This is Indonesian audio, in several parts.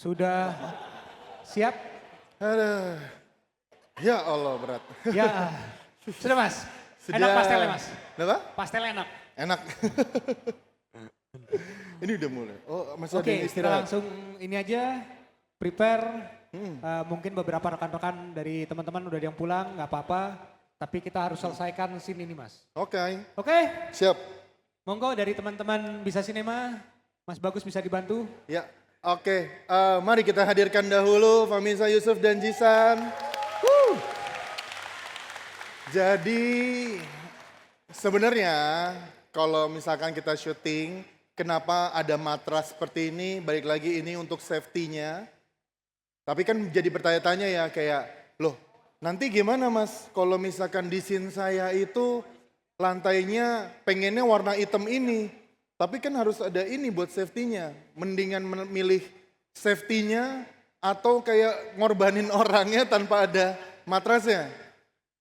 Sudah siap? Aduh, ya Allah berat. Ya, sudah mas? Sudah. Enak pastelnya mas? Kenapa? Pastel enak. Enak. Ini udah mulai. Oh masih ada Oke, yang kita istirahat. langsung ini aja, prepare. Mungkin beberapa rekan-rekan dari teman-teman udah ada yang pulang, nggak apa-apa. Tapi kita harus selesaikan scene ini mas. Oke, Oke, siap. monggo dari teman-teman Bisa Sinema, Mas Bagus bisa dibantu. Ya, oke. Mari kita hadirkan dahulu Famisa Yusuf dan Jisan. Jadi sebenarnya kalau misalkan kita syuting, kenapa ada matras seperti ini? Balik lagi ini untuk safety-nya. Tapi kan jadi bertanya-tanya ya kayak, loh nanti gimana mas kalau misalkan di scene saya itu lantainya pengennya warna hitam ini. Tapi kan harus ada ini buat safety-nya. Mendingan memilih safety-nya atau kayak ngorbanin orangnya tanpa ada matrasnya.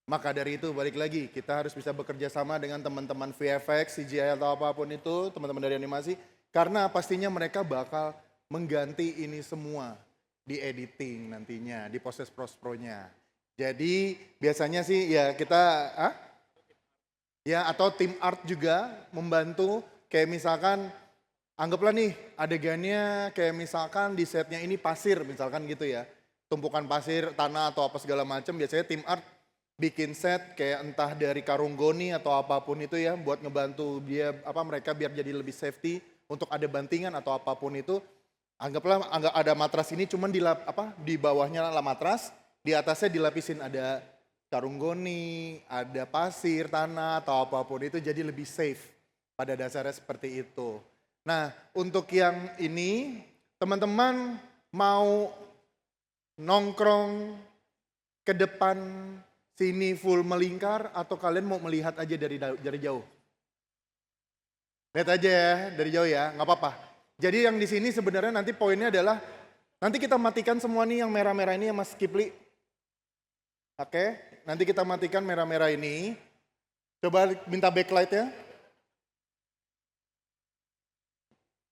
Maka dari itu balik lagi kita harus bisa bekerja sama dengan teman-teman VFX, CGI atau apapun itu, teman-teman dari animasi. Karena pastinya mereka bakal mengganti ini semua di editing nantinya, di proses post-pro-nya. Jadi biasanya sih ya kita, ya atau tim art juga membantu. Kayak misalkan anggaplah nih adegannya kayak misalkan di setnya ini pasir misalkan gitu ya. Tumpukan pasir, tanah atau apa segala macam biasanya tim art bikin set kayak entah dari karung goni atau apapun itu ya buat ngebantu dia mereka biar jadi lebih safety untuk ada bantingan atau apapun itu. Anggaplah ada matras ini cuman di bawahnya lah matras, di atasnya dilapisin ada karung goni, ada pasir, tanah atau apapun itu jadi lebih safe. Pada dasarnya seperti itu. Nah, untuk yang ini teman-teman mau nongkrong ke depan sini full melingkar atau kalian mau melihat aja dari jauh? Lihat aja ya dari jauh ya, nggak apa-apa. Jadi yang di sini sebenarnya nanti poinnya adalah nanti kita matikan semua nih yang merah-merah ini ya Mas Kipli. Oke, nanti kita matikan merah-merah ini. Coba minta backlight ya.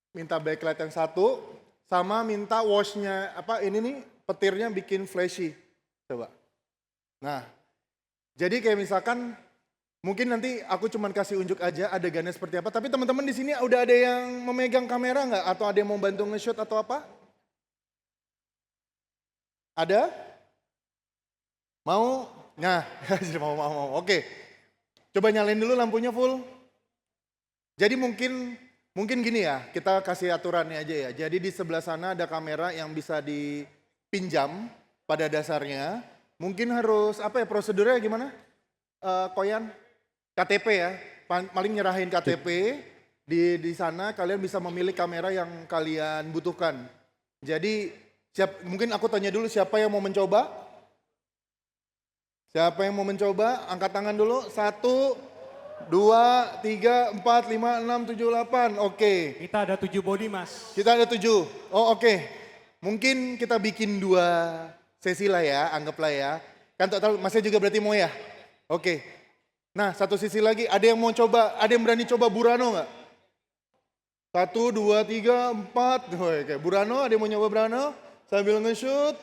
Minta backlight yang satu, sama minta washnya, ini nih petirnya bikin flashy. Coba. Nah, jadi kayak misalkan mungkin nanti aku cuman kasih unjuk aja adegannya seperti apa. Tapi teman-teman di sini udah ada yang memegang kamera nggak? Atau ada yang mau bantu nge-shoot atau apa? Ada? Mau? Nah, mau. Oke. Coba nyalain dulu lampunya full. Jadi mungkin gini ya, kita kasih aturannya aja ya. Jadi di sebelah sana ada kamera yang bisa dipinjam pada dasarnya. Mungkin harus prosedurnya gimana? Koyan? KTP ya, paling nyerahin KTP di sana kalian bisa memilih kamera yang kalian butuhkan. Jadi mungkin aku tanya dulu siapa yang mau mencoba? Siapa yang mau mencoba? Angkat tangan dulu. 1, 2, 3, 4, 5, 6, 7, 8. Oke. Kita ada 7 body mas. Kita ada 7. Oh oke. Mungkin kita bikin 2 sesi lah ya, anggaplah ya. Kan total masnya juga berarti mau ya? Oke. Nah satu sisi lagi, ada yang mau coba, ada yang berani coba Burano nggak? 1, 2, 3, 4. Oke, Burano, ada yang mau nyoba Burano? Sambil nge-shoot.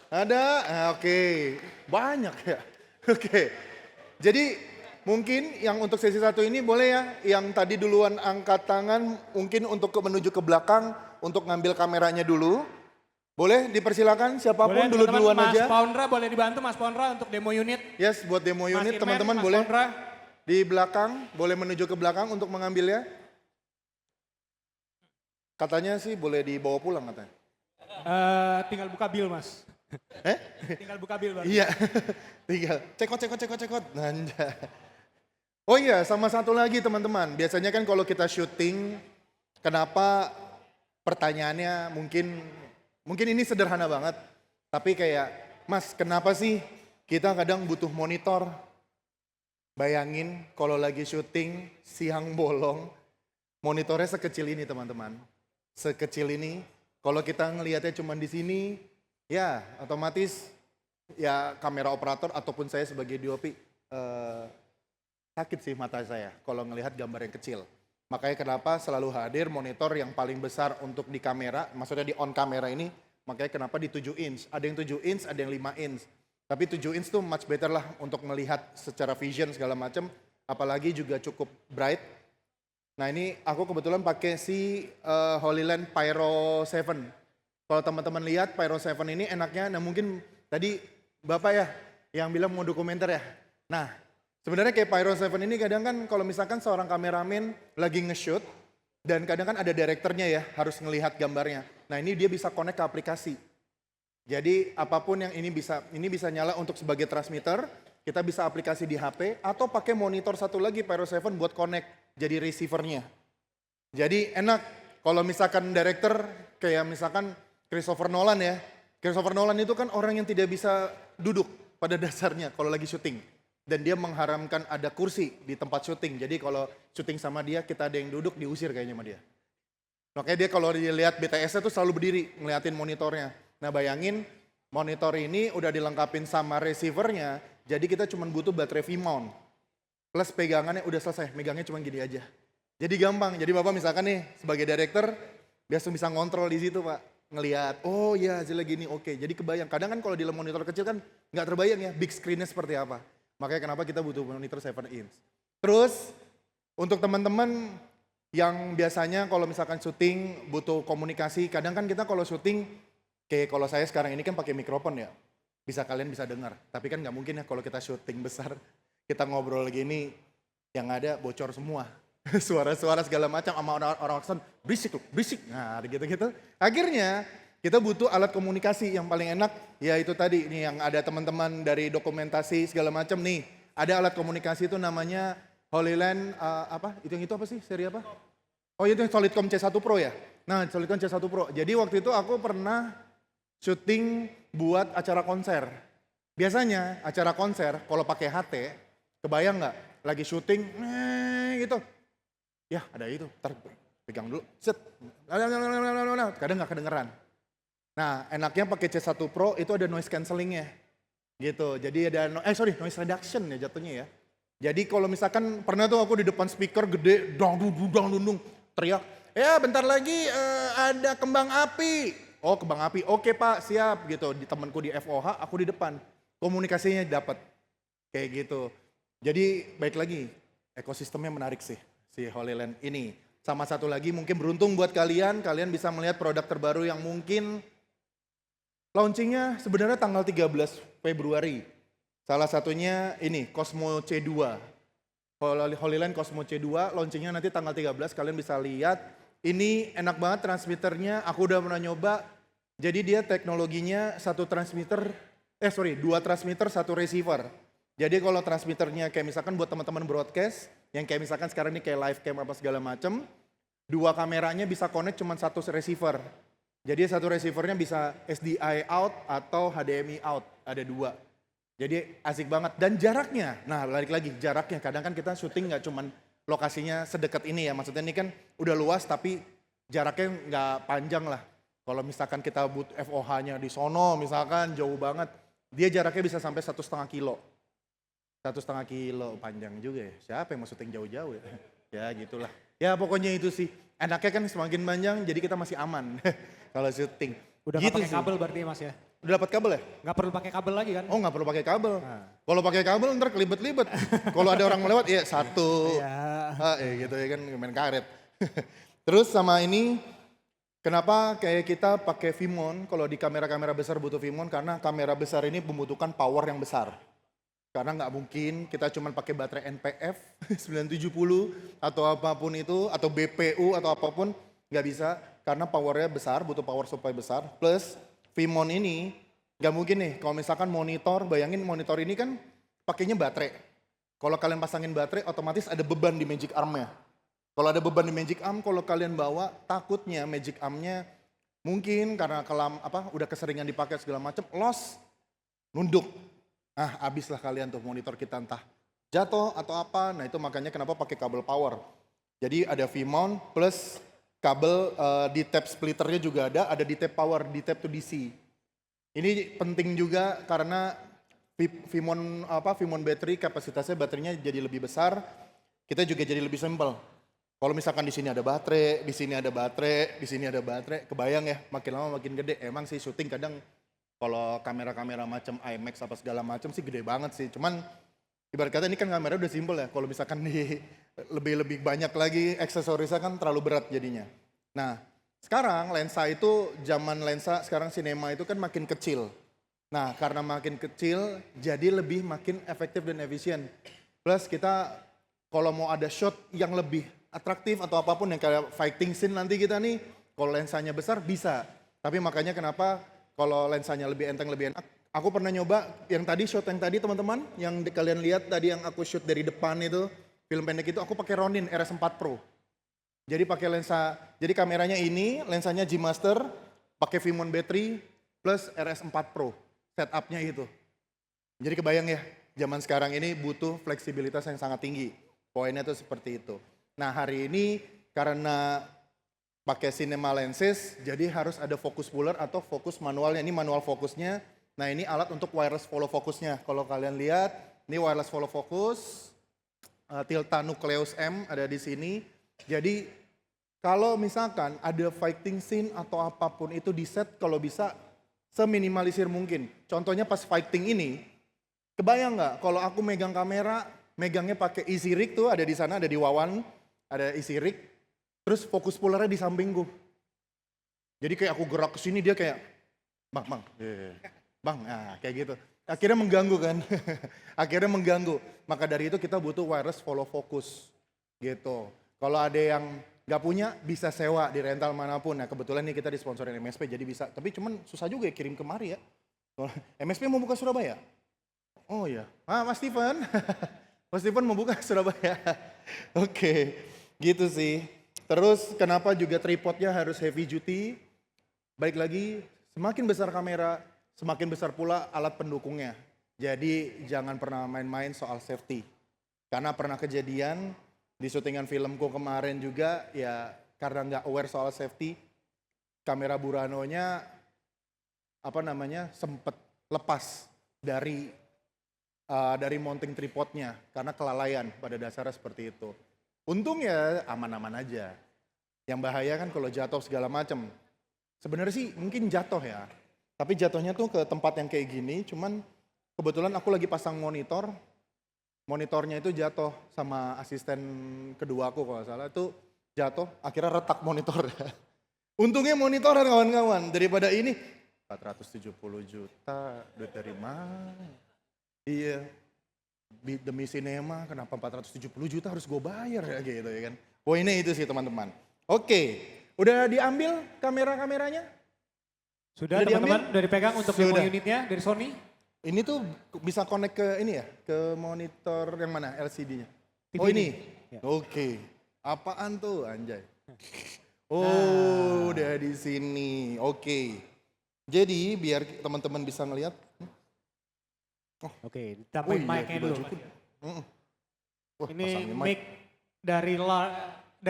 Ada? Oke. Banyak ya? Oke. Jadi mungkin yang untuk sesi 1 ini boleh ya, yang tadi duluan angkat tangan mungkin untuk menuju ke belakang untuk ngambil kameranya dulu. Boleh dipersilakan siapapun Boleh, duluan Mas aja. Mas Paundra boleh dibantu Mas Paundra untuk demo unit. Yes, buat demo unit teman-teman boleh. Paundra. Di belakang, boleh menuju ke belakang untuk mengambilnya. Katanya sih boleh dibawa pulang katanya. Tinggal buka bil mas. Tinggal buka bil baru. Iya, tinggal cekot. Nanda. Oh iya, sama satu lagi teman-teman. Biasanya kan kalau kita syuting, kenapa pertanyaannya mungkin ini sederhana banget. Tapi kayak, Mas kenapa sih kita kadang butuh monitor? Bayangin kalau lagi syuting, siang bolong, monitornya sekecil ini teman-teman. Sekecil ini, kalau kita ngelihatnya cuma di sini, ya otomatis ya kamera operator ataupun saya sebagai DOP sakit sih mata saya kalau ngelihat gambar yang kecil. Makanya kenapa selalu hadir monitor yang paling besar untuk di kamera, maksudnya di on kamera ini Makanya kenapa di 7 inch. Ada yang 7 inch, ada yang 5 inch. Tapi 7 inch tuh much better lah untuk melihat secara vision segala macam. Apalagi juga cukup bright. Nah ini aku kebetulan pakai si Holyland Pyro 7. Kalau teman-teman lihat Pyro 7 ini enaknya, nah mungkin tadi Bapak ya yang bilang mau dokumenter ya. Nah sebenarnya kayak Pyro 7 ini kadang kan kalau misalkan seorang kameramen lagi nge-shoot, dan kadang kan ada direkturnya ya, harus ngelihat gambarnya. Nah ini dia bisa connect ke aplikasi. Jadi apapun yang ini bisa nyala untuk sebagai transmitter, kita bisa aplikasi di HP, atau pakai monitor satu lagi Pyro 7 buat connect jadi receivernya. Jadi enak kalau misalkan director kayak misalkan Christopher Nolan ya. Christopher Nolan itu kan orang yang tidak bisa duduk pada dasarnya kalau lagi syuting. Dan dia mengharamkan ada kursi di tempat syuting. Jadi kalau syuting sama dia, kita ada yang duduk, diusir kayaknya sama dia. Makanya dia kalau dia lihat BTS-nya tuh selalu berdiri ngeliatin monitornya. Nah bayangin monitor ini udah dilengkapin sama receivernya, jadi kita cuma butuh baterai V-mount. Plus pegangannya udah selesai, megangnya cuma gini aja. Jadi gampang, jadi Bapak misalkan nih sebagai director, biasa bisa ngontrol di situ Pak. Ngelihat, oh ya hasilnya gini, oke. Jadi kebayang, kadang kan kalau di monitor kecil kan nggak terbayang ya big screen-nya seperti apa. Makanya kenapa kita butuh monitor 7 inch. Terus untuk teman-teman yang biasanya kalau misalkan syuting butuh komunikasi, kadang kan kita kalau syuting, kayak kalau saya sekarang ini kan pakai mikrofon ya, kalian bisa dengar. Tapi kan nggak mungkin ya kalau kita syuting besar, kita ngobrol gini, yang ada bocor semua. Suara-suara segala macam sama orang aksen, berisik tuh, berisik. Nah gitu-gitu. Akhirnya kita butuh alat komunikasi yang paling enak, ya itu tadi nih yang ada teman-teman dari dokumentasi segala macam nih. Ada alat komunikasi itu namanya Holyland, itu apa sih, seri apa? Oh itu Solidcom C1 Pro ya? Nah Solidcom C1 Pro. Jadi waktu itu aku pernah syuting buat acara konser. Biasanya acara konser kalau pakai HT, kebayang nggak? Lagi syuting, gitu. Ya ada itu, ntar pegang dulu, set. Kadang nggak kedengeran. Nah enaknya pakai C1 Pro itu ada noise cancellingnya. Gitu, jadi ada, noise reduction ya jatuhnya ya. Jadi kalau misalkan pernah tuh aku di depan speaker gede, dang, teriak, ya bentar lagi ada kembang api. Oh kembang api, oke Pak siap gitu. Di temanku di FOH, aku di depan. Komunikasinya dapat kayak gitu. Jadi baik lagi, ekosistemnya menarik sih si Holyland ini. Sama satu lagi mungkin beruntung buat kalian bisa melihat produk terbaru yang mungkin launchingnya sebenarnya tanggal 13 Februari. Salah satunya ini, Cosmo C2. Holyland Cosmo C2, launchingnya nanti tanggal 13, kalian bisa lihat. Ini enak banget transmitternya, aku udah pernah nyoba. Jadi dia teknologinya dua transmitter, satu receiver. Jadi kalau transmitternya kayak misalkan buat teman-teman broadcast, yang kayak misalkan sekarang ini kayak live cam apa segala macam, dua kameranya bisa connect cuma satu receiver. Jadi satu receivernya bisa SDI out atau HDMI out, ada dua. Jadi asik banget. Dan jaraknya, nah balik lagi jaraknya, kadang kan kita syuting nggak cuman lokasinya sedekat ini ya, maksudnya ini kan udah luas tapi jaraknya nggak panjang lah. Kalau misalkan kita butuh FOH-nya di sono misalkan jauh banget, dia jaraknya bisa sampai 1,5 kilo. 1,5 kilo, panjang juga ya. Siapa yang mau syuting jauh-jauh ya? Ya gitulah. Ya pokoknya itu sih. Enaknya kan semakin panjang jadi kita masih aman kalau syuting. Udah gitu pakai kabel berarti Mas ya? Udah dapat kabel ya? Nggak perlu pakai kabel lagi kan? Oh nggak perlu pakai kabel. Nah. Kalau pakai kabel ntar kelibet-libet. Kalau ada orang melewat ya satu. Ya. Gitu ya kan main karet. Terus sama ini, kenapa kayak kita pakai V-mount, kalau di kamera-kamera besar butuh V-mount karena kamera besar ini membutuhkan power yang besar. Karena nggak mungkin kita cuma pakai baterai NPF 970 atau apapun itu, atau BPU atau apapun, nggak bisa. Karena powernya besar, butuh power supply besar. Plus V-mount ini nggak mungkin nih, kalau misalkan monitor, bayangin monitor ini kan pakainya baterai. Kalau kalian pasangin baterai, otomatis ada beban di magic arm-nya. Kalau ada beban di magic arm, kalau kalian bawa, takutnya magic arm-nya mungkin karena udah keseringan dipakai segala macam, loss, nunduk. Habislah kalian tuh monitor kita entah jatuh atau apa. Nah itu makanya kenapa pakai kabel power. Jadi ada V-mount plus kabel di tab splitternya juga ada di tab power, di tab to DC. Ini penting juga karena V-mount battery kapasitasnya baterainya jadi lebih besar, kita juga jadi lebih simple. Kalau misalkan di sini ada baterai, di sini ada baterai, di sini ada baterai, kebayang ya, makin lama makin gede. Emang sih syuting kadang kalau kamera-kamera macam IMAX apa segala macam sih gede banget sih. Cuman ibarat kata ini kan kamera udah simpel ya. Kalau misalkan di lebih banyak lagi aksesorisnya kan terlalu berat jadinya. Nah, sekarang lensa itu zaman lensa sekarang sinema itu kan makin kecil. Nah, karena makin kecil jadi lebih makin efektif dan efisien. Plus kita kalau mau ada shot yang lebih atraktif atau apapun yang kayak fighting scene nanti kita nih, kalau lensanya besar bisa. Tapi makanya kenapa kalau lensanya lebih enteng lebih enak. Aku pernah nyoba yang tadi shot yang tadi teman-teman, yang kalian lihat tadi yang aku shoot dari depan itu, film pendek itu aku pakai Ronin RS4 Pro. Jadi pakai lensa, jadi kameranya ini, lensanya G Master, pakai Vimon battery plus RS4 Pro. Setupnya itu. Jadi kebayang ya, zaman sekarang ini butuh fleksibilitas yang sangat tinggi. Poinnya tuh seperti itu. Nah hari ini karena pakai cinema lenses, jadi harus ada fokus puller atau fokus manualnya. Ini manual fokusnya. Nah ini alat untuk wireless follow fokusnya. Kalau kalian lihat, ini wireless follow focus. Tilta Nucleus M ada di sini. Jadi kalau misalkan ada fighting scene atau apapun itu di set kalau bisa seminimalisir mungkin. Contohnya pas fighting ini, kebayang nggak kalau aku megang kamera, megangnya pakai easy rig tuh ada di sana, ada di Wawan, ada easy rig, terus fokus pullernya di sampingku. Jadi kayak aku gerak ke sini dia kayak, bang, nah kayak gitu. Akhirnya mengganggu kan, akhirnya mengganggu. Maka dari itu kita butuh wireless follow focus gitu. Kalau ada yang nggak punya bisa sewa di rental manapun. Nah kebetulan nih kita disponsorin MSP jadi bisa. Tapi cuman susah juga ya kirim kemari ya. MSP mau buka Surabaya? Oh iya, Mas Steven. Mas Steven mau buka Surabaya. Oke, gitu sih. Terus kenapa juga tripodnya harus heavy duty? Baik lagi, semakin besar kamera, semakin besar pula alat pendukungnya. Jadi jangan pernah main-main soal safety. Karena pernah kejadian di syutingan filmku kemarin juga ya karena nggak aware soal safety, kamera Burano-nya sempet lepas dari mounting tripodnya karena kelalaian pada dasarnya seperti itu. Untung ya aman-aman aja. Yang bahaya kan kalau jatuh segala macam. Sebenarnya sih mungkin jatuh ya. Tapi jatuhnya tuh ke tempat yang kayak gini, cuman kebetulan aku lagi pasang monitor. Monitornya itu jatuh sama asisten kedua aku kalau nggak salah itu jatuh, akhirnya retak monitor. Untungnya monitoran kawan-kawan, daripada ini 470 juta, duit dari mana? Iya, demi sinema kenapa 470 juta harus gue bayar ya gitu ya kan. Poinnya itu sih teman-teman. Oke, udah diambil kamera-kameranya? Sudah teman-teman, udah dipegang untuk demo unitnya dari Sony? Ini tuh bisa connect ke ini ya, ke monitor yang mana LCD-nya? Oh ini? Ya. Oke. Apaan tuh anjay? Oh, udah di sini. Oke. Jadi biar teman-teman bisa ngelihat. Oke, ditambahin mic-nya dulu. Wah, ini mic dari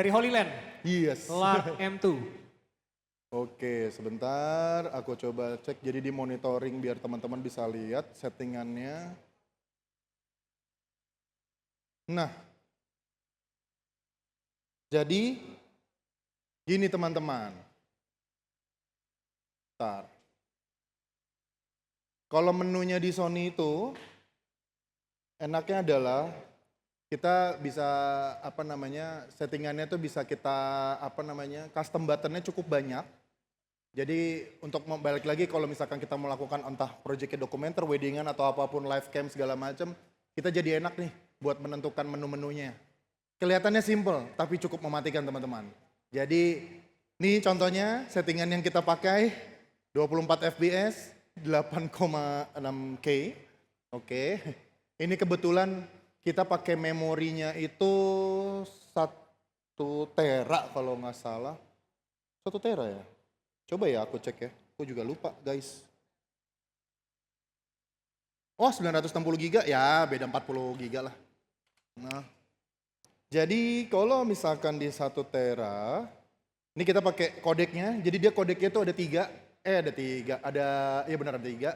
Holy Land. Yes. Lark M2. Oke, sebentar aku coba cek. Jadi di monitoring biar teman-teman bisa lihat settingannya. Nah, jadi gini teman-teman. Bentar. Kalau menunya di Sony itu enaknya adalah kita bisa settingannya tuh bisa kita custom buttonnya cukup banyak. Jadi untuk balik lagi kalau misalkan kita melakukan entah proyeknya dokumenter, weddingan atau apapun live cam segala macam, kita jadi enak nih buat menentukan menu-menunya. Kelihatannya simple tapi cukup mematikan teman-teman. Jadi nih contohnya settingan yang kita pakai 24 fps 8,6K. Oke. Ini kebetulan kita pakai memorinya itu 1 tera kalau nggak salah. 1 tera ya? Coba ya aku cek ya. Aku juga lupa guys. Oh 960 giga ya beda 40 giga lah. Nah. Jadi kalau misalkan di 1 tera. Ini kita pakai kodeknya. Jadi dia kodeknya itu ada 3. Iya benar ada 3.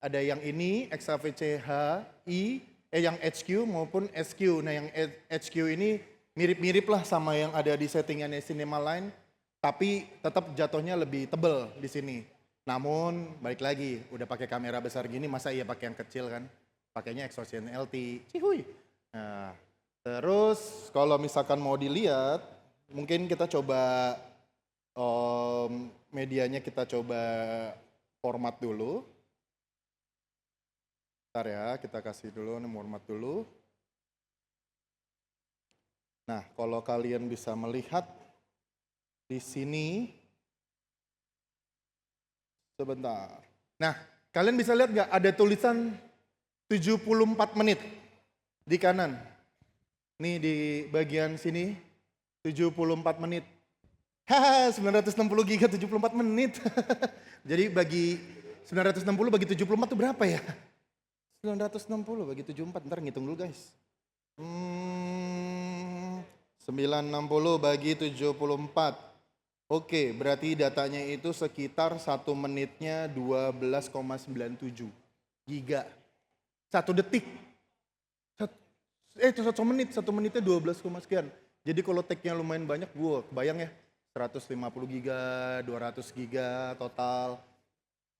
Ada yang ini XAVC HI. Yang HQ maupun SQ. Nah yang HQ ini mirip-mirip lah sama yang ada di settingannya Cinema Line, tapi tetap jatuhnya lebih tebel di sini. Namun balik lagi, udah pakai kamera besar gini, masa iya pakai yang kecil kan? Pakainya Exosion LT, cihuy. Nah, terus kalau misalkan mau dilihat, mungkin kita coba medianya kita coba format dulu. Bentar ya, kita kasih dulu format dulu. Nah, kalau kalian bisa melihat di sini, sebentar. Nah, kalian bisa lihat nggak ada tulisan 74 menit di kanan. Nih di bagian sini 74 menit. Haha, 960 giga 74 menit. Jadi bagi 960 bagi 74 itu berapa ya? 960 bagi 74, ntar ngitung dulu guys. 960 bagi 74. Oke, berarti datanya itu sekitar 1 menitnya 12,97 giga. 1 detik. Itu 1 menit, 1 menitnya 12, sekian. Jadi kalau tag-nya lumayan banyak, gue kebayang ya. 150 giga, 200 giga total.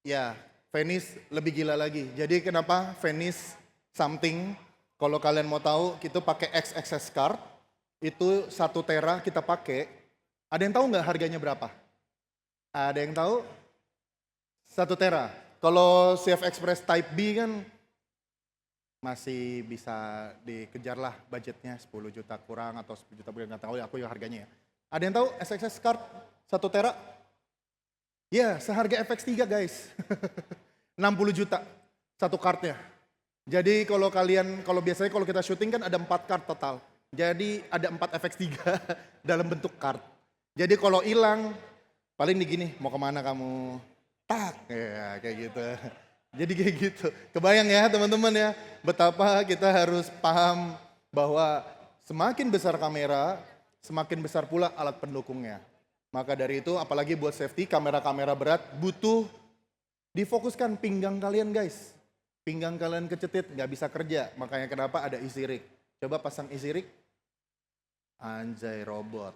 Ya, Venice lebih gila lagi. Jadi kenapa Venice something? Kalau kalian mau tahu, kita pakai XXS card. Itu 1 tera kita pakai. Ada yang tahu nggak harganya berapa? Ada yang tahu? 1 tera. Kalau CF Express Type B kan masih bisa dikejar lah budgetnya 10 juta kurang atau 10 juta kurang, nggak tahu ya aku yang harganya ya. Ada yang tahu SXS card 1 tera? Ya, seharga FX3 guys. 60 juta 1 cardnya. Jadi kalau biasanya kalau kita syuting kan ada 4 card total. Jadi ada 4 FX3 dalam bentuk card. Jadi kalau hilang paling begini, mau kemana kamu? Tak, ya kayak gitu. Jadi kayak gitu. Kebayang ya teman-teman ya, betapa kita harus paham bahwa semakin besar kamera, semakin besar pula alat pendukungnya. Maka dari itu apalagi buat safety, kamera-kamera berat butuh difokuskan pinggang kalian guys. Pinggang kalian kecetit, nggak bisa kerja. Makanya kenapa ada easy rig. Coba pasang easy rig. Anjay robot.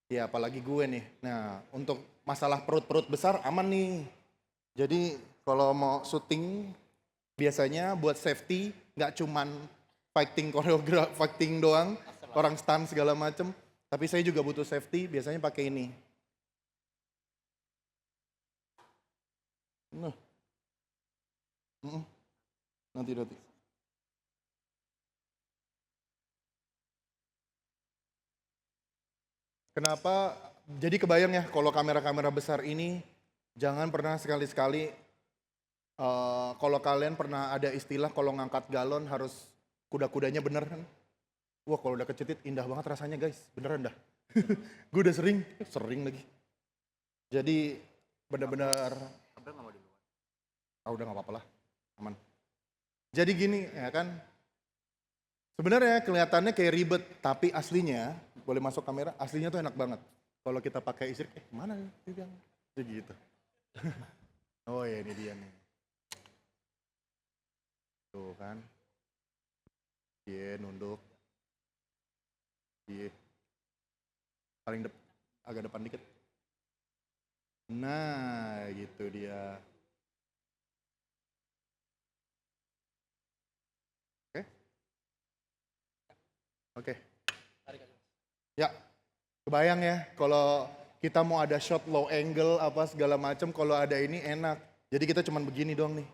Ya apalagi gue nih. Nah untuk masalah perut-perut besar aman nih. Jadi kalau mau syuting biasanya buat safety nggak cuman fighting koreograf, fighting doang, orang stunt segala macem. Tapi saya juga butuh safety, biasanya pakai ini. Nah. Nanti. Kenapa? Jadi kebayang ya kalau kamera-kamera besar ini jangan pernah sekali-sekali kalau kalian pernah ada istilah kalau ngangkat galon harus kuda-kudanya bener kan? Wah kalau udah kecetit indah banget rasanya guys, beneran dah. Gue udah sering lagi. Jadi benar-benar. Udah nggak apa-apa lah, aman. Jadi gini ya kan, sebenarnya kelihatannya kayak ribet, tapi aslinya boleh masuk kamera, aslinya tuh enak banget. Kalau kita pakai istri, mana nih yang gitu. Oh ya ini dia nih. Tuh kan, nunduk. Paling agak depan dikit. Nah, gitu dia. Oke. Ya, kebayang ya kalau kita mau ada shot low angle apa segala macam, kalau ada ini enak. Jadi kita cuman begini doang nih.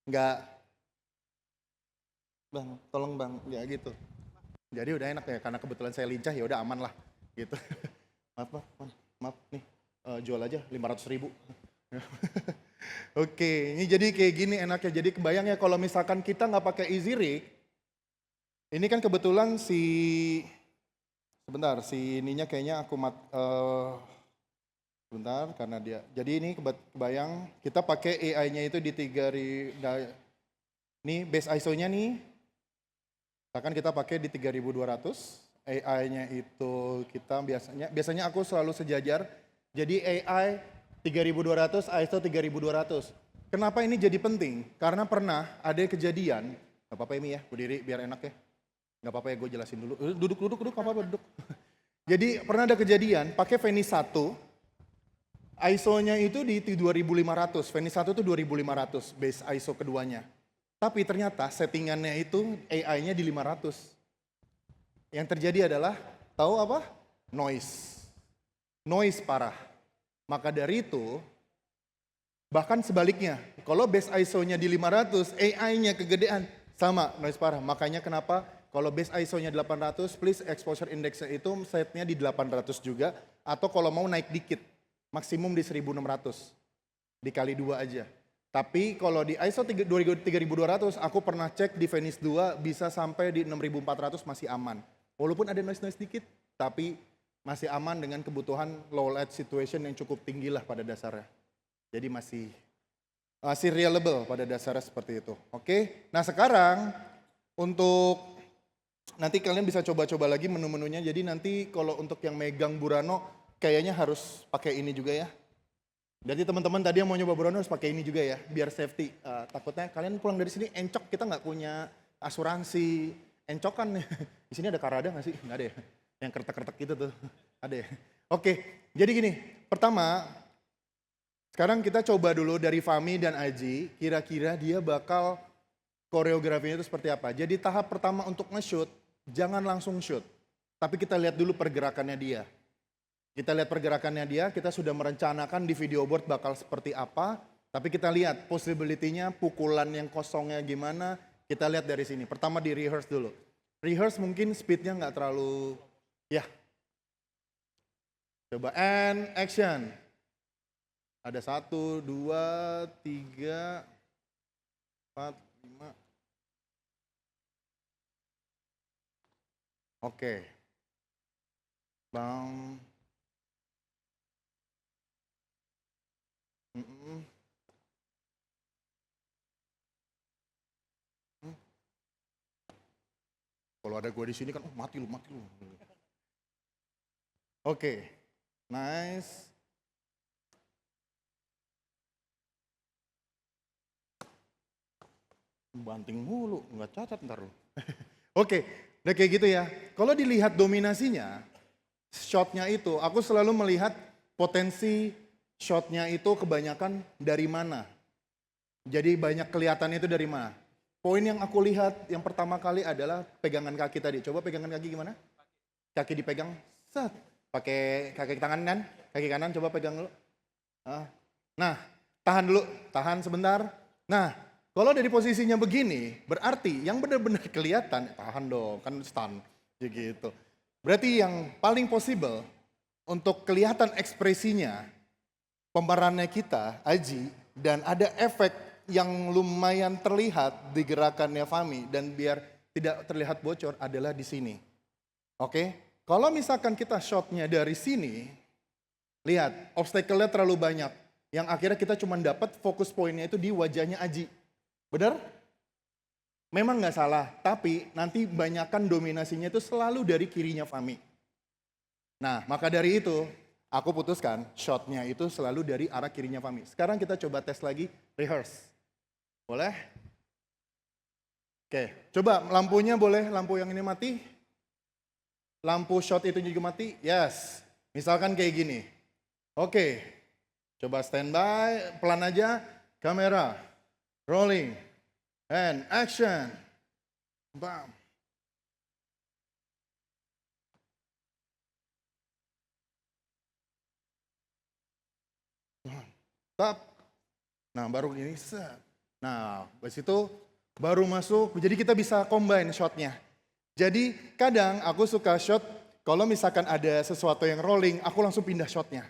Enggak. Bang, tolong bang, ya gitu. Jadi udah enak ya, karena kebetulan saya lincah ya udah aman lah, gitu. maaf nih, jual aja 500.000. Oke, ini jadi kayak gini enaknya. Jadi kebayang ya kalau misalkan kita nggak pakai easy rig, ini kan kebetulan sebentar, si ininya kayaknya aku sebentar karena dia. Jadi ini kebayang kita pakai AI-nya itu di 3000. Nih base ISO-nya nih. Misalkan kita pakai di 3200. AI-nya itu kita biasanya aku selalu sejajar. Jadi AI 3200, ISO 3200. Kenapa ini jadi penting? Karena pernah ada kejadian, gak apa-apa ini ya, berdiri biar enak ya. Nggak apa-apa ya gue jelasin dulu. Duduk, apa-apa duduk. Jadi pernah ada kejadian pakai Venice 1, ISO-nya itu di 2500, Venice 1 itu 2500 base ISO keduanya. Tapi ternyata settingannya itu AI-nya di 500. Yang terjadi adalah, tahu apa? Noise. Noise parah. Maka dari itu, bahkan sebaliknya, kalau base ISO-nya di 500, AI-nya kegedean, sama noise parah. Makanya kenapa kalau base ISO-nya 800, please exposure index-nya itu setnya di 800 juga, atau kalau mau naik dikit, maksimum di 1600, dikali 2 aja. Tapi kalau di ISO 3200, aku pernah cek di Venice 2 bisa sampai di 6400 masih aman. Walaupun ada noise-noise dikit, tapi masih aman dengan kebutuhan low light situation yang cukup tinggi lah pada dasarnya. Jadi masih reliable pada dasarnya seperti itu. Oke, nah sekarang untuk nanti kalian bisa coba-coba lagi menu-menunya. Jadi nanti kalau untuk yang megang Burano kayaknya harus pakai ini juga ya. Jadi teman-teman tadi yang mau nyoba Burano harus pakai ini juga ya, biar safety. Takutnya kalian pulang dari sini encok, kita nggak punya asuransi. Encok kan, di sini ada Karada nggak sih? Nggak ada ya? Yang kertek-kertek gitu tuh, ada ya? Oke, jadi gini, pertama, sekarang kita coba dulu dari Fahmi dan Aji, kira-kira dia bakal koreografinya itu seperti apa. Jadi tahap pertama untuk nge-shoot, jangan langsung shoot. Tapi kita lihat dulu pergerakannya dia. Kita lihat pergerakannya dia, kita sudah merencanakan di video board bakal seperti apa. Tapi kita lihat possibility-nya, pukulan yang kosongnya gimana, kita lihat dari sini. Pertama di rehearse dulu. Rehearse mungkin speed-nya nggak terlalu, ya. Coba and action. Ada 1, 2, 3, 4, 5. Oke. Bang. Kalau ada gue di sini kan, mati lu. Oke, nice. Banting mulu, nggak cacat ntar lu. Oke, udah kayak gitu ya. Kalau dilihat dominasinya, shotnya itu, aku selalu melihat potensi shotnya itu kebanyakan dari mana. Jadi banyak kelihatannya itu dari mana. Poin yang aku lihat yang pertama kali adalah pegangan kaki tadi. Coba pegangan kaki gimana? Kaki dipegang, set. Pakai kaki tangan kan? Kaki kanan coba pegang dulu. Nah, tahan dulu, tahan sebentar. Nah, kalau dari posisinya begini, berarti yang benar-benar kelihatan, tahan dong, kan stun. Gitu. Berarti yang paling possible untuk kelihatan ekspresinya, pemerannya kita, Aji, dan ada efek yang lumayan terlihat di gerakannya Fahmi, dan biar tidak terlihat bocor adalah di sini. Oke, kalau misalkan kita shotnya dari sini, lihat, obstacle-nya terlalu banyak. Yang akhirnya kita cuma dapat fokus poinnya itu di wajahnya Aji. Benar? Memang nggak salah, tapi nanti banyakkan dominasinya itu selalu dari kirinya Fahmi. Nah, maka dari itu, aku putuskan shotnya itu selalu dari arah kirinya Fahmi. Sekarang kita coba tes lagi, rehearse. Boleh? Oke, coba lampunya boleh, lampu yang ini mati. Lampu shot itu juga mati, yes. Misalkan kayak gini. Oke, coba standby, pelan aja, kamera, rolling, and action. Bam. Stop. Nah, baru gini, set. Nah, habis itu baru masuk, jadi kita bisa combine shotnya. Jadi kadang aku suka shot, kalau misalkan ada sesuatu yang rolling, aku langsung pindah shotnya.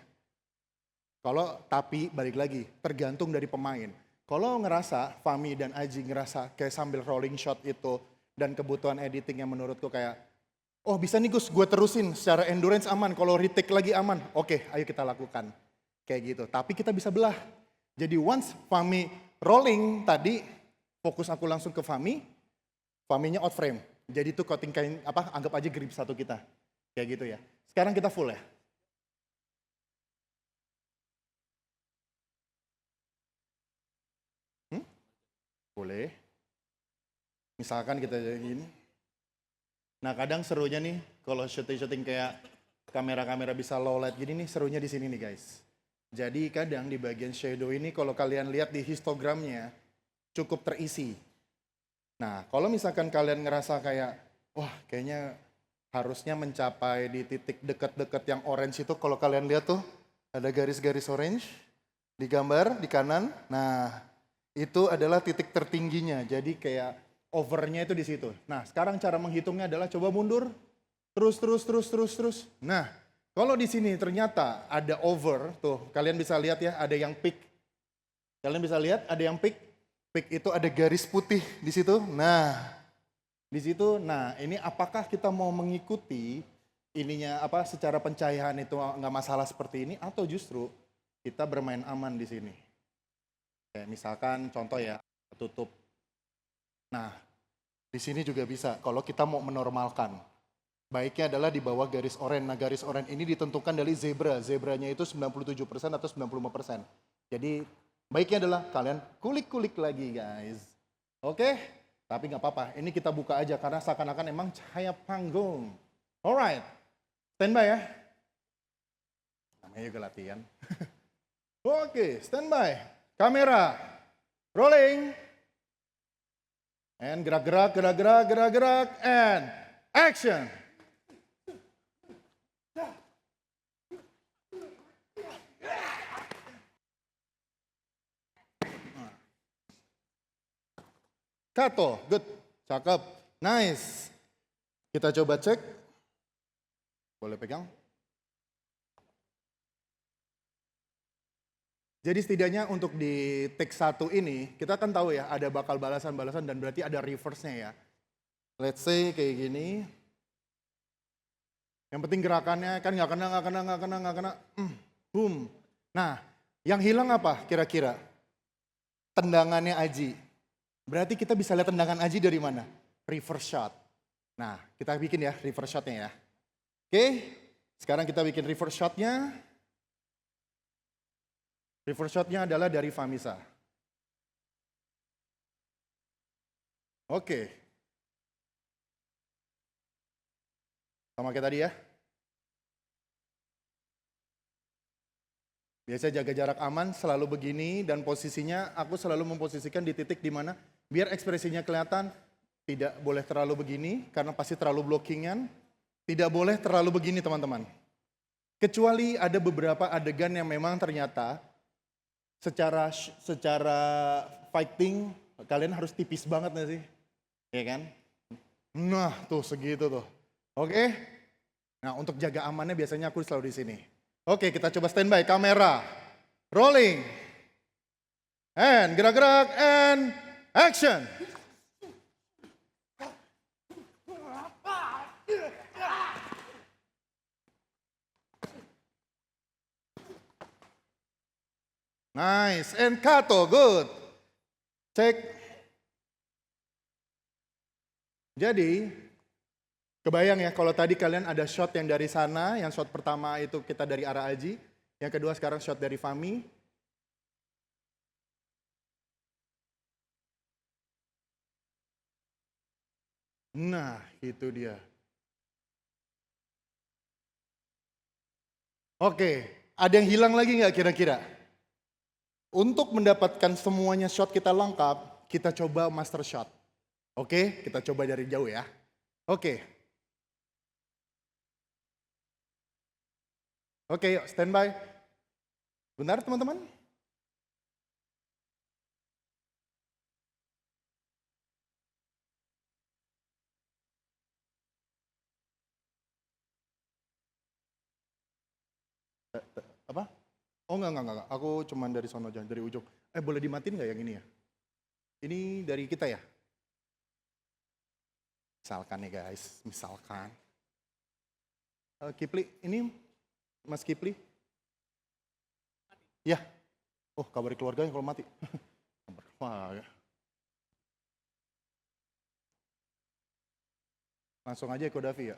Tapi balik lagi, tergantung dari pemain. Kalau ngerasa, Fahmi dan Aji ngerasa kayak sambil rolling shot itu, dan kebutuhan editing yang menurutku kayak, oh bisa nih Gus, gue terusin secara endurance aman, kalau retake lagi aman, oke ayo kita lakukan. Kayak gitu, tapi kita bisa belah. Jadi once Fahmi rolling tadi, fokus aku langsung ke Fahmi, Fahminya out frame. Jadi itu coating kain, anggap aja grip satu kita. Kayak gitu ya. Sekarang kita full ya. Boleh. Misalkan kita gini. Nah kadang serunya nih kalau syuting-syuting kayak kamera-kamera bisa low light gini nih serunya di sini nih guys. Jadi kadang di bagian shadow ini kalau kalian lihat di histogramnya cukup terisi. Nah kalau misalkan kalian ngerasa kayak wah kayaknya harusnya mencapai di titik dekat-dekat yang orange itu kalau kalian lihat tuh ada garis-garis orange di gambar di kanan. Nah itu adalah titik tertingginya. Jadi kayak overnya itu di situ. Nah sekarang cara menghitungnya adalah coba mundur. Terus. Nah, kalau di sini ternyata ada over, tuh kalian bisa lihat ya, ada yang peak. Kalian bisa lihat ada yang peak. Peak itu ada garis putih di situ. Nah, di situ. Nah, ini apakah kita mau mengikuti ininya apa secara pencahayaan itu nggak masalah seperti ini atau justru kita bermain aman di sini. Kayak misalkan contoh ya, tutup. Nah, di sini juga bisa kalau kita mau menormalkan. Baiknya adalah di bawah garis oranye. Nah garis oranye ini ditentukan dari zebra. Zebranya itu 97% atau 95%. Jadi baiknya adalah kalian kulik-kulik lagi guys. Oke? Tapi nggak apa-apa. Ini kita buka aja karena seakan-akan emang cahaya panggung. Alright. Standby ya. Namanya juga latihan. Oke, standby. Kamera. Rolling. And gerak-gerak. And action. Kato, good, cakep, nice. Kita coba cek. Boleh pegang? Jadi setidaknya untuk di take 1 ini, kita kan tahu ya ada bakal balasan-balasan dan berarti ada reverse-nya ya. Let's say kayak gini. Yang penting gerakannya kan nggak kena. Boom. Nah, yang hilang apa kira-kira? Tendangannya Aji. Berarti kita bisa lihat tendangan Aji dari mana? Reverse shot. Nah, kita bikin ya reverse shotnya ya. Oke, sekarang kita bikin reverse shotnya. Reverse shotnya adalah dari Famisa. Oke. Sama kayak tadi ya. Biasa jaga jarak aman, selalu begini dan posisinya aku selalu memposisikan di titik di mana biar ekspresinya kelihatan. Tidak boleh terlalu begini karena pasti terlalu blockingan. Tidak boleh terlalu begini teman-teman. Kecuali ada beberapa adegan yang memang ternyata secara fighting kalian harus tipis banget gak sih? Iya kan? Nah tuh segitu tuh. Oke? Nah untuk jaga amannya biasanya aku selalu di sini. Oke, kita coba standby. Kamera. Rolling. And gerak-gerak and action. Nice. And Kato, good. Cek. Jadi, kebayang ya kalau tadi kalian ada shot yang dari sana, yang shot pertama itu kita dari arah Aji, yang kedua sekarang shot dari Fami. Nah, itu dia. Oke, ada yang hilang lagi nggak kira-kira? Untuk mendapatkan semuanya shot kita lengkap, kita coba master shot. Oke, kita coba dari jauh ya. Oke. Oke, yuk standby. Benar teman-teman? Apa? Oh enggak. Aku cuman dari sono aja, dari ujung. Boleh dimatiin nggak yang ini ya? Ini dari kita ya? Misalkan nih guys, misalkan. Kipli, ini Mas Kipli? Ya. Oh, kabari keluarganya kalau mati. Kabar keluarga. Langsung aja Eko Davi ya.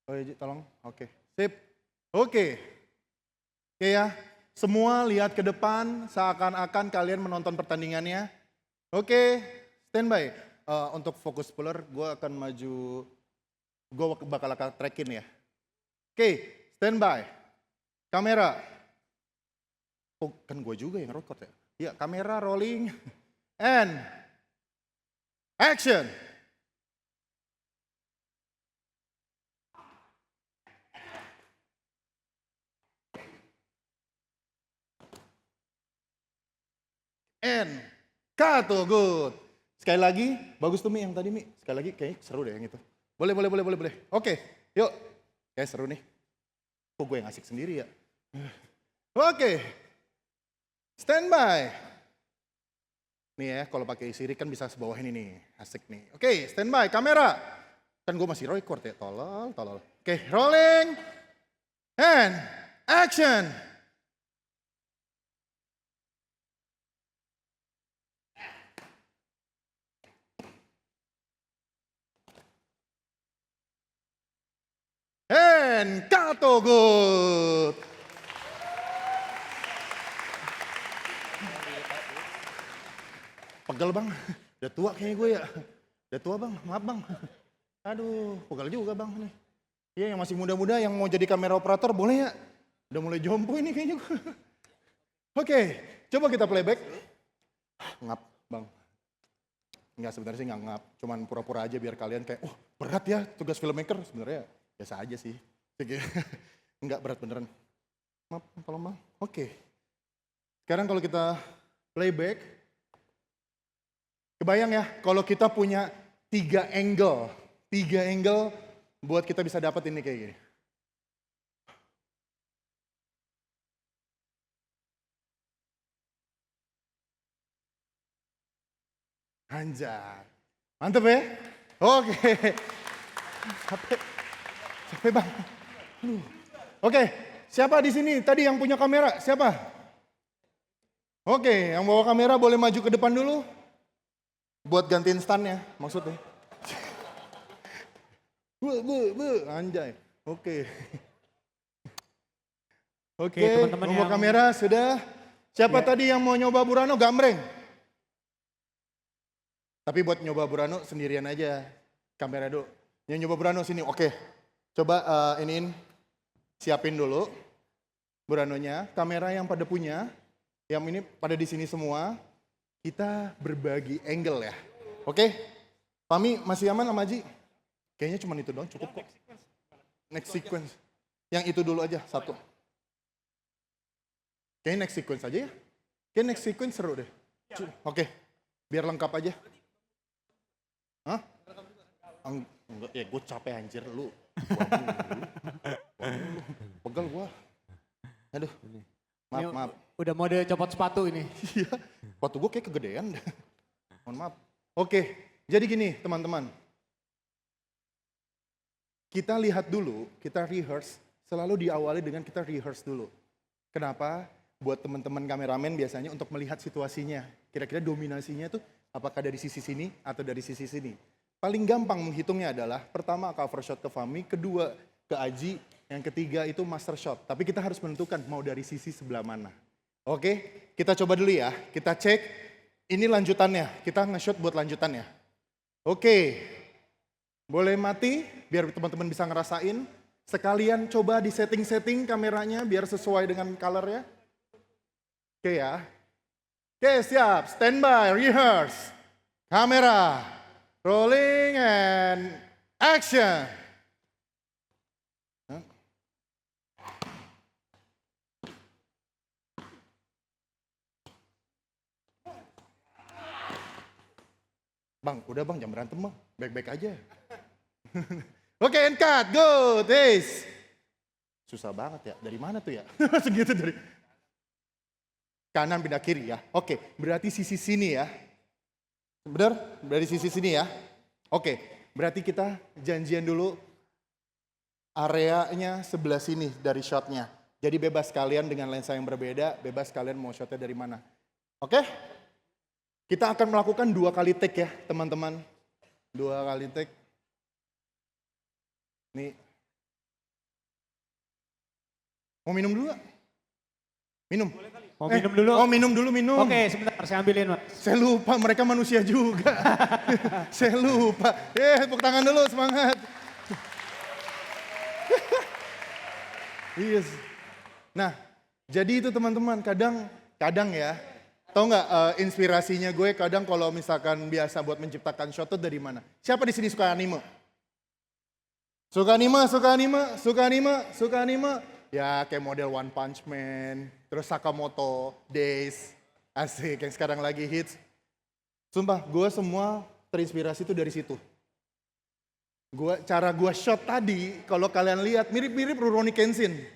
Oh iya, tolong. Oke. Sip. Oke. Oke ya. Semua lihat ke depan seakan-akan kalian menonton pertandingannya. Oke. Standby. untuk fokus puller, gue akan maju, gue bakal trackin ya. Oke, standby. Kamera. Oh, kan gue juga yang record ya. Ya, kamera rolling. And action. And cut, tuh, good. Sekali lagi, bagus tuh Mi yang tadi Mi. Sekali lagi kayaknya seru deh yang itu. Boleh. Oke, yuk. Kayak seru nih. Kok gue yang asik sendiri ya? Oke. Standby. Nih ya, kalau pakai Siri kan bisa sebawah ini nih. Asik nih. Oke, standby. Kamera. Kan gue masih record ya. Tolol. Oke, rolling. And action. And Kato good. Pegel bang, udah tua kayaknya gue ya. Udah tua bang, maaf bang. Aduh, pegel juga bang nih. Iya yang masih muda-muda yang mau jadi kamera operator boleh ya? Udah mulai jompo ini kayaknya. Oke, coba kita playback. Ngap bang. Enggak sebenarnya sih nggak ngap, cuman pura-pura aja biar kalian kayak, oh berat ya tugas filmmaker. Sebenarnya biasa aja sih. Enggak berat beneran. Maaf tolong bang. Oke. Sekarang kalau kita playback, kebayang ya kalau kita punya 3 angle buat kita bisa dapat ini kayak gini. Anjay. Mantep ya? Oke. Capek bang. Oke, siapa di sini tadi yang punya kamera? Siapa? Oke, yang bawa kamera boleh maju ke depan dulu. Buat gantiin stand-nya, maksudnya. Anjay. Oke. Oke, teman-teman bawa yang... kamera sudah. Siapa tadi yang mau nyoba Burano? Gambreng. Tapi buat nyoba Burano sendirian aja. Kamera dulu. Yang nyoba Burano sini, oke. Coba iniin, siapin dulu Buranonya. Kamera yang pada punya, yang ini pada di sini semua. Kita berbagi angle ya. Oke? Pami masih aman sama Ji? Kayaknya cuma itu doang cukup kok. Next sequence. Yang itu dulu aja, satu. Kayaknya next sequence aja ya. Kayaknya next sequence seru deh. Oke, biar lengkap aja. Hah? Enggak, ya gue capek anjir lu. Pegel gue. Aduh, maaf. Udah mode copot sepatu ini. Iya, sepatu gue kayak kegedean. Mohon maaf. Oke, jadi gini teman-teman. Kita lihat dulu, kita rehearse, selalu diawali dengan kita rehearse dulu. Kenapa? Buat teman-teman kameramen biasanya untuk melihat situasinya. Kira-kira dominasinya tuh apakah dari sisi sini atau dari sisi sini. Paling gampang menghitungnya adalah pertama cover shot ke Fahmi, kedua ke Aji, yang ketiga itu master shot. Tapi kita harus menentukan mau dari sisi sebelah mana. Oke, kita coba dulu ya. Kita cek, ini lanjutannya. Kita nge-shot buat lanjutannya. Oke, boleh mati biar teman-teman bisa ngerasain. Sekalian coba di setting-setting kameranya biar sesuai dengan color-nya. Oke ya. Oke siap, standby, rehearse. Kamera, rolling and action. Bang, udah bang, jangan berantem bang. Baik-baik aja. Oke, and cut. Go, this. Susah banget ya. Dari mana tuh ya? Segitu dari kanan pindah kiri ya. Oke, berarti sisi sini ya. Bener? Dari sisi sini ya. Oke, berarti kita janjian dulu areanya sebelah sini dari shotnya. Jadi bebas kalian dengan lensa yang berbeda, bebas kalian mau shotnya dari mana. Oke? Kita akan melakukan 2 kali take ya teman-teman. 2 kali take. Nih. Mau minum dulu gak? Minum? Boleh kali. Mau minum dulu? Oh minum dulu, minum. Oke, sebentar saya ambilin, Mas. Saya lupa, mereka manusia juga. Saya lupa. Tepuk tangan dulu, semangat. Yes. Nah, jadi itu teman-teman, kadang ya, tahu nggak inspirasinya gue kadang kalau misalkan biasa buat menciptakan shot tuh dari mana? Siapa di sini suka anime? Suka anime, suka anime, suka anime, suka anime. Ya kayak model One Punch Man, terus Sakamoto Days, asik yang sekarang lagi hits. Sumpah, gue semua terinspirasi itu dari situ. Cara gue shot tadi, kalau kalian lihat mirip-mirip Rurouni Kenshin.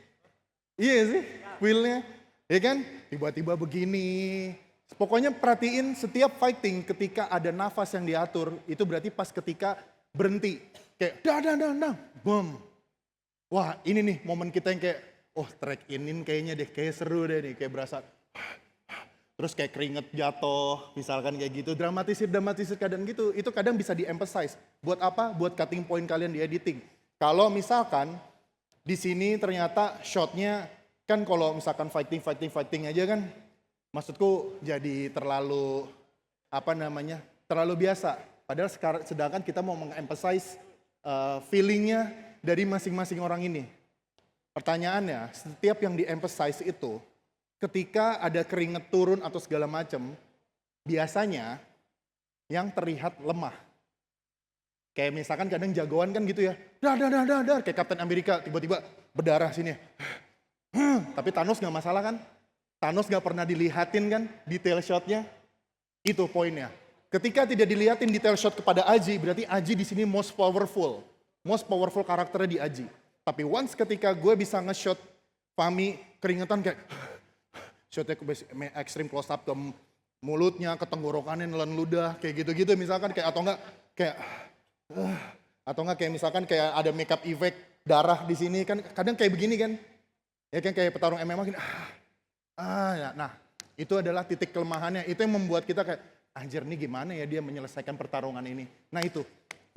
Iya sih, feel-nya. Ya kan? Tiba-tiba begini. Pokoknya perhatiin setiap fighting ketika ada nafas yang diatur, itu berarti pas ketika berhenti. Kayak dah, boom. Wah ini nih momen kita yang kayak, oh track ini kayaknya deh, kayak seru deh nih, kayak berasa. Terus kayak keringet jatuh, misalkan kayak gitu. Dramatisir kadang gitu, itu kadang bisa di-emphasize. Buat apa? Buat cutting point kalian di editing. Kalau misalkan di sini ternyata shotnya, kan kalau misalkan fighting aja kan, maksudku jadi terlalu, terlalu biasa. Padahal sedangkan kita mau meng-emphasize feelingnya dari masing-masing orang ini. Pertanyaannya, setiap yang di-emphasize itu, ketika ada keringet turun atau segala macam, biasanya yang terlihat lemah. Kayak misalkan kadang jagoan kan gitu ya, dar, kayak Captain America, tiba-tiba berdarah sini. Tapi Thanos nggak masalah kan? Thanos nggak pernah dilihatin kan detail shotnya? Itu poinnya. Ketika tidak dilihatin detail shot kepada Aji, berarti Aji di sini most powerful karakternya di Aji. Tapi once ketika gue bisa nge-shot Fahmi keringetan kayak shotnya extreme close up ke mulutnya, ke tenggorokannya, nelen ludah, kayak gitu-gitu misalkan kayak atau enggak kayak misalkan kayak ada makeup effect darah di sini kan kadang kayak begini kan. Ya kan kayak petarung MMA gini. Ya. Nah, itu adalah titik kelemahannya. Itu yang membuat kita kayak anjir nih gimana ya dia menyelesaikan pertarungan ini. Nah, itu.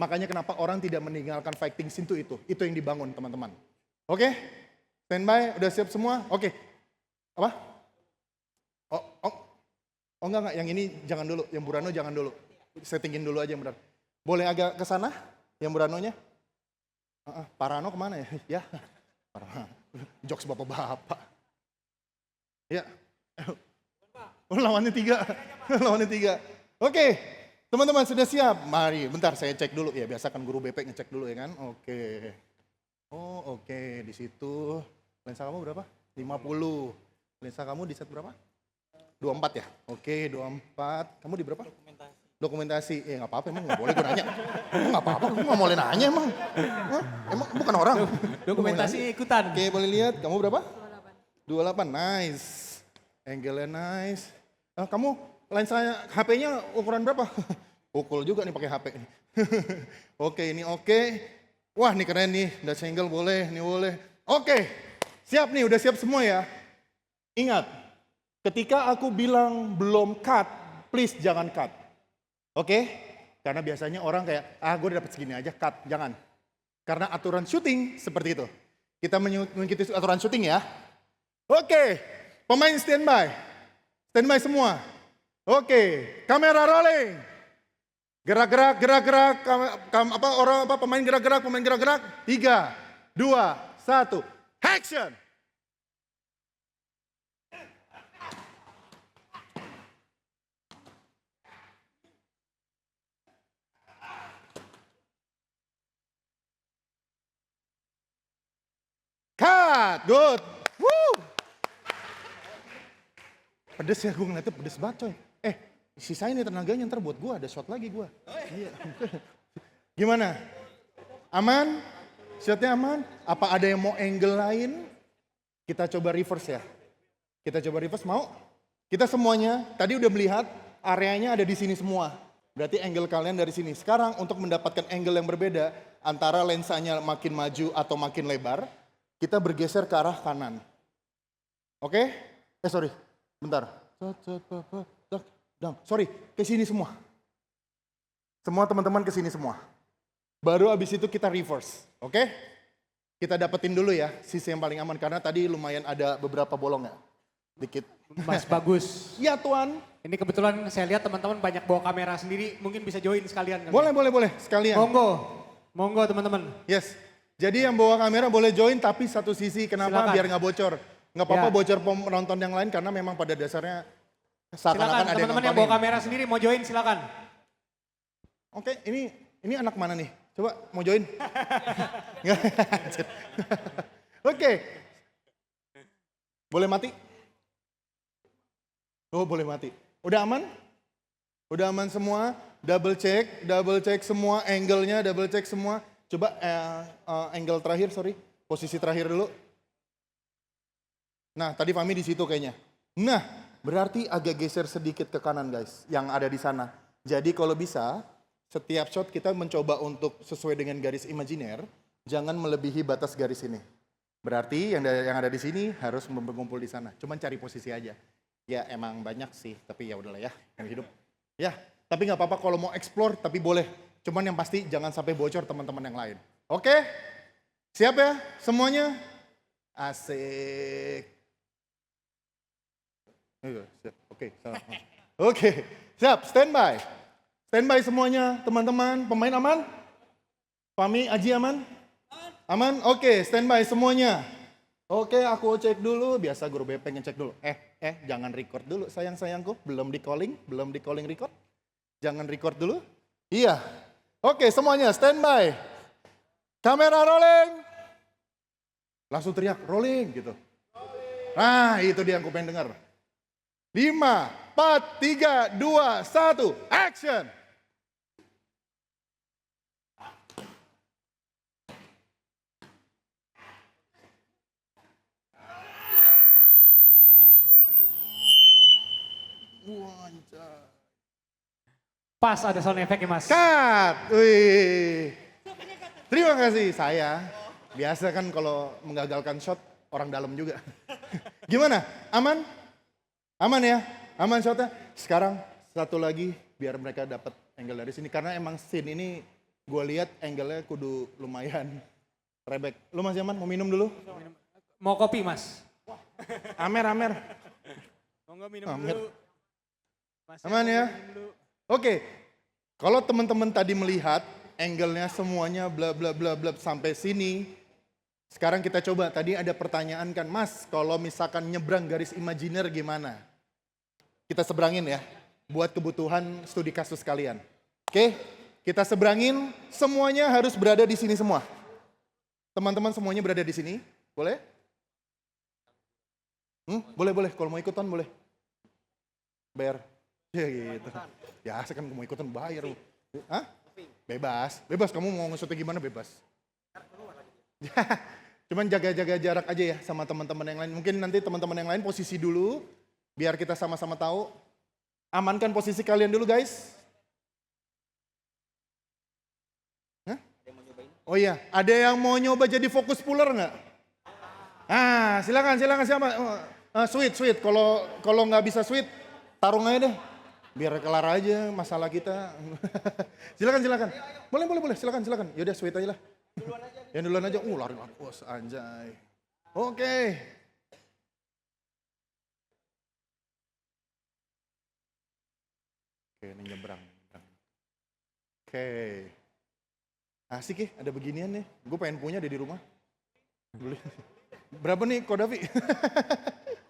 Makanya kenapa orang tidak meninggalkan fighting scene itu. Itu yang dibangun, teman-teman. Oke? Standby, udah siap semua? Oke. Apa? Oh enggak, yang ini jangan dulu, yang Burano jangan dulu. Settingin dulu aja yang benar. Boleh agak ke sana yang Buranonya? Parano kemana ya? Ya. Jokes bapak-bapak. Ya. Oh, lawannya 3. Lawannya 3. Oke. Teman-teman sudah siap? Mari, bentar saya cek dulu. Ya biasa kan guru BP ngecek dulu ya kan. Oke. Oh oke, di situ. Lensa kamu berapa? 50. Lensa kamu di set berapa? 24 ya? Oke, 24. Kamu di berapa? Dokumentasi. Ya nggak apa-apa, emang nggak boleh gue nanya. Nggak apa-apa, gue nggak boleh nanya emang. Hah? Emang bukan orang. Dokumentasi ikutan. Oke, boleh lihat. Kamu berapa? 28. Nice. Angle-nya nice. Kamu lensa HP-nya ukuran berapa? Ukul juga nih pakai HP. Oke, ini oke. Wah, ini keren nih. Udah single boleh, ini boleh. Oke. Siap nih, udah siap semua ya. Ingat, ketika aku bilang belum cut, please jangan cut. Oke? Karena biasanya orang kayak, gue udah dapet segini aja, cut. Jangan. Karena aturan syuting seperti itu. Kita mengikuti aturan syuting ya. Oke, pemain standby. Standby semua. Oke, kamera rolling. Gerak-gerak, pemain gerak-gerak. 3, 2, 1, action! Cut, good. Woo. Pedes ya, gue ngeliatnya pedes banget coy. Sisain nih tenaganya ntar buat gue, ada shot lagi gue. Iya. Gimana? Aman? Shotnya aman? Apa ada yang mau angle lain? Kita coba reverse ya. Kita coba reverse, mau? Kita semuanya tadi udah melihat areanya ada di sini semua. Berarti angle kalian dari sini. Sekarang untuk mendapatkan angle yang berbeda antara lensanya makin maju atau makin lebar, kita bergeser ke arah kanan. Oke? Sorry. Bentar. Sorry, ke sini semua. Semua teman-teman ke sini semua. Baru abis itu kita reverse. Oke? Kita dapetin dulu ya sisi yang paling aman. Karena tadi lumayan ada beberapa bolong ya. Dikit Mas bagus. Ya Tuan. Ini kebetulan saya lihat teman-teman banyak bawa kamera sendiri, mungkin bisa join sekalian. kali. Boleh, sekalian. Monggo teman-teman. Yes. Jadi yang bawa kamera boleh join tapi satu sisi. Kenapa? Silakan. Biar nggak bocor. Nggak apa-apa Ya. bocor penonton yang lain karena memang pada dasarnya seakan-akan Silakan ada yang teman-teman yang bawa nontonin. kamera sendiri mau join silakan. Oke, ini anak mana nih? Coba mau join? Nggak. Oke. Boleh mati? Oh, boleh mati. Udah aman? Udah aman semua? Double check semua angle-nya, double check semua. Coba angle terakhir, sorry. Posisi terakhir dulu. Nah, tadi Fahmi di situ kayaknya. Nah, berarti agak geser sedikit ke kanan guys, yang ada di sana. Jadi kalau bisa, setiap shot kita mencoba untuk sesuai dengan garis imajiner, jangan melebihi batas garis ini. Berarti yang ada di sini harus berkumpul di sana. Cuman cari posisi aja. Ya emang banyak sih, tapi ya udahlah ya, yang hidup. Ya, tapi nggak apa-apa kalau mau explore, tapi boleh. Cuman yang pasti jangan sampai bocor teman-teman yang lain. Oke? Siap ya semuanya? Asik. Oke, siap, standby. Standby semuanya, teman-teman. Pemain aman? Fahmi, Aji aman? Aman? Oke, standby semuanya. Oke, aku cek dulu. Biasa guru BP ngecek dulu. Jangan record dulu sayang-sayangku. Belum di calling record. Jangan record dulu. Iya. Oke, semuanya standby. Kamera rolling. Langsung teriak, rolling gitu. Nah, itu dia yang aku pengen dengar. 5, 4, 3, 2, 1, action! Pas ada sound effect ya mas. Cut! Wih. Terima kasih saya. Biasa kan kalau menggagalkan shot, orang dalam juga. Gimana? Aman? Aman ya? Aman shotnya? Sekarang satu lagi biar mereka dapat angle dari sini. Karena emang scene ini gue lihat angle-nya kudu lumayan rebek. Lu masih aman? Mau minum dulu? Mau kopi mas? Amer. Monggo minum Amer. dulu. Mas, Aman ya? minum dulu. Oke. Kalau teman-teman tadi melihat angle-nya semuanya bla bla bla bla sampai sini. Sekarang kita coba. Tadi ada pertanyaan kan, Mas, kalau misalkan nyebrang garis imajiner gimana? Kita seberangin ya, buat kebutuhan studi kasus kalian. Oke, kita seberangin, semuanya harus berada di sini semua. Teman-teman semuanya berada di sini, boleh? Boleh, kalau mau ikutan boleh. Bayar. Ya gitu. Ya, saya kan mau ikutan bayar. Hah? Bebas, kamu mau ngesutnya gimana bebas. Cuman jaga-jaga jarak aja ya sama teman-teman yang lain. Mungkin nanti teman-teman yang lain posisi dulu, biar kita sama-sama tahu. Amankan posisi kalian dulu guys. Hah? Oh iya, ada yang mau nyoba jadi fokus puller nggak? Ah, silakan siapa? Sweet. Kalau nggak bisa sweet, tarung aja deh. Biar kelar aja masalah kita. silakan. Boleh, silakan. Yaudah sweet aja lah. Yang duluan aja, lari bos anjay. Oke. Oke, ini nyebrang. Oke. Asik ya, ada beginian nih. Gue pengen punya deh di rumah. Beli. Berapa nih Kodavi?